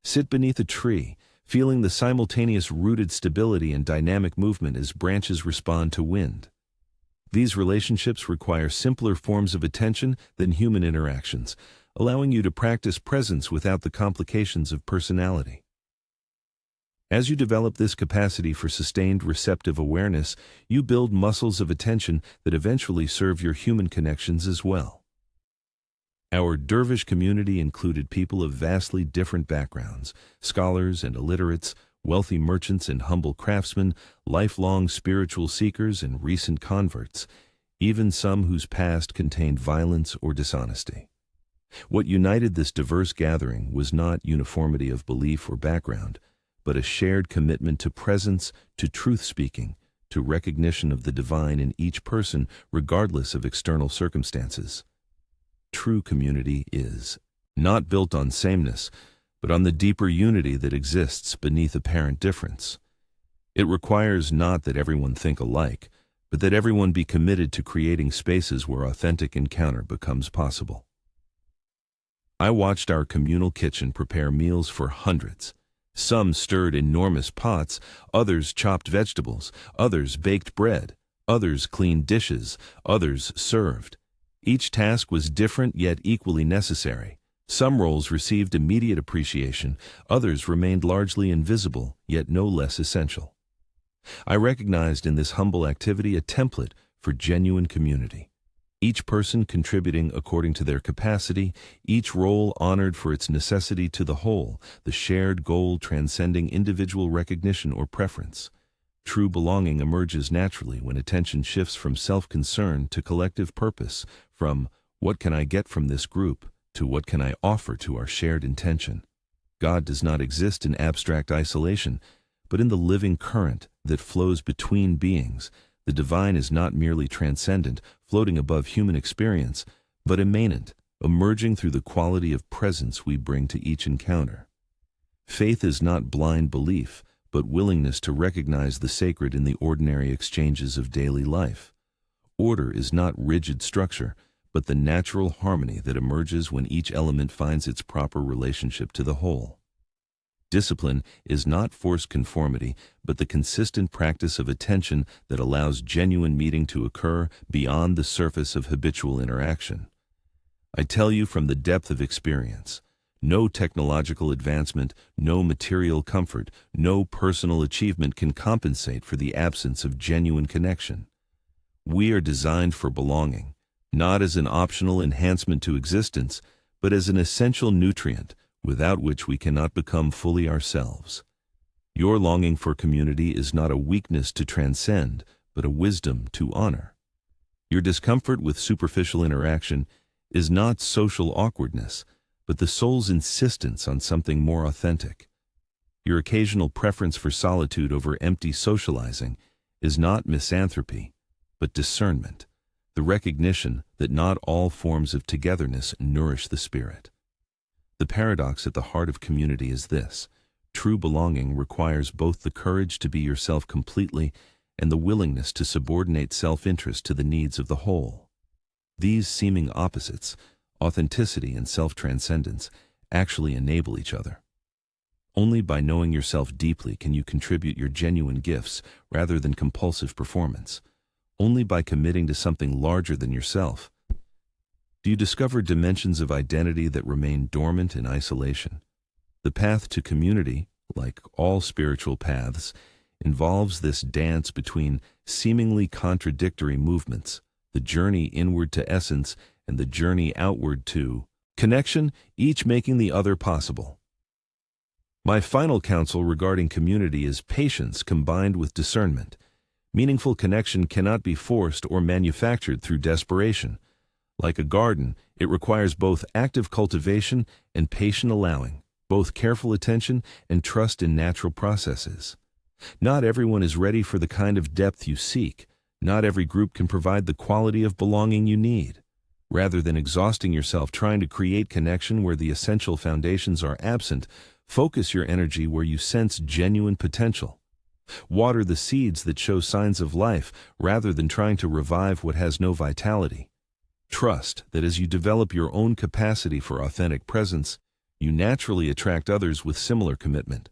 Sit beneath a tree, feeling the simultaneous rooted stability and dynamic movement as branches respond to wind. These relationships require simpler forms of attention than human interactions, allowing you to practice presence without the complications of personality. As you develop this capacity for sustained receptive awareness, you build muscles of attention that eventually serve your human connections as well. Our dervish community included people of vastly different backgrounds, scholars and illiterates, wealthy merchants and humble craftsmen, lifelong spiritual seekers and recent converts, even some whose past contained violence or dishonesty. What united this diverse gathering was not uniformity of belief or background, but a shared commitment to presence, to truth-speaking, to recognition of the divine in each person regardless of external circumstances. True community is not built on sameness, but on the deeper unity that exists beneath apparent difference. It requires not that everyone think alike, but that everyone be committed to creating spaces where authentic encounter becomes possible. I watched our communal kitchen prepare meals for hundreds. Some stirred enormous pots, others chopped vegetables, others baked bread, others cleaned dishes, others served. Each task was different yet equally necessary. Some roles received immediate appreciation, others remained largely invisible, yet no less essential. I recognized in this humble activity a template for genuine community. Each person contributing according to their capacity, each role honored for its necessity to the whole, the shared goal transcending individual recognition or preference. True belonging emerges naturally when attention shifts from self-concern to collective purpose, from "what can I get from this group?" to "what can I offer to our shared intention?" God does not exist in abstract isolation, but in the living current that flows between beings. The divine is not merely transcendent, floating above human experience, but immanent, emerging through the quality of presence we bring to each encounter. Faith is not blind belief, but willingness to recognize the sacred in the ordinary exchanges of daily life. Order is not rigid structure, but the natural harmony that emerges when each element finds its proper relationship to the whole. Discipline is not forced conformity, but the consistent practice of attention that allows genuine meeting to occur beyond the surface of habitual interaction. I tell you from the depth of experience, no technological advancement, no material comfort, no personal achievement can compensate for the absence of genuine connection. We are designed for belonging, not as an optional enhancement to existence, but as an essential nutrient, without which we cannot become fully ourselves. Your longing for community is not a weakness to transcend, but a wisdom to honor. Your discomfort with superficial interaction is not social awkwardness, but the soul's insistence on something more authentic. Your occasional preference for solitude over empty socializing is not misanthropy, but discernment, the recognition that not all forms of togetherness nourish the spirit. The paradox at the heart of community is this: true belonging requires both the courage to be yourself completely and the willingness to subordinate self-interest to the needs of the whole. These seeming opposites, authenticity and self-transcendence, actually enable each other. Only by knowing yourself deeply can you contribute your genuine gifts rather than compulsive performance. Only by committing to something larger than yourself do you discover dimensions of identity that remain dormant in isolation. The path to community, like all spiritual paths, involves this dance between seemingly contradictory movements, the journey inward to essence and the journey outward to connection, each making the other possible. My final counsel regarding community is patience combined with discernment. Meaningful connection cannot be forced or manufactured through desperation. Like a garden, it requires both active cultivation and patient allowing, both careful attention and trust in natural processes. Not everyone is ready for the kind of depth you seek. Not every group can provide the quality of belonging you need. Rather than exhausting yourself trying to create connection where the essential foundations are absent, focus your energy where you sense genuine potential. Water the seeds that show signs of life rather than trying to revive what has no vitality. Trust that as you develop your own capacity for authentic presence, you naturally attract others with similar commitment.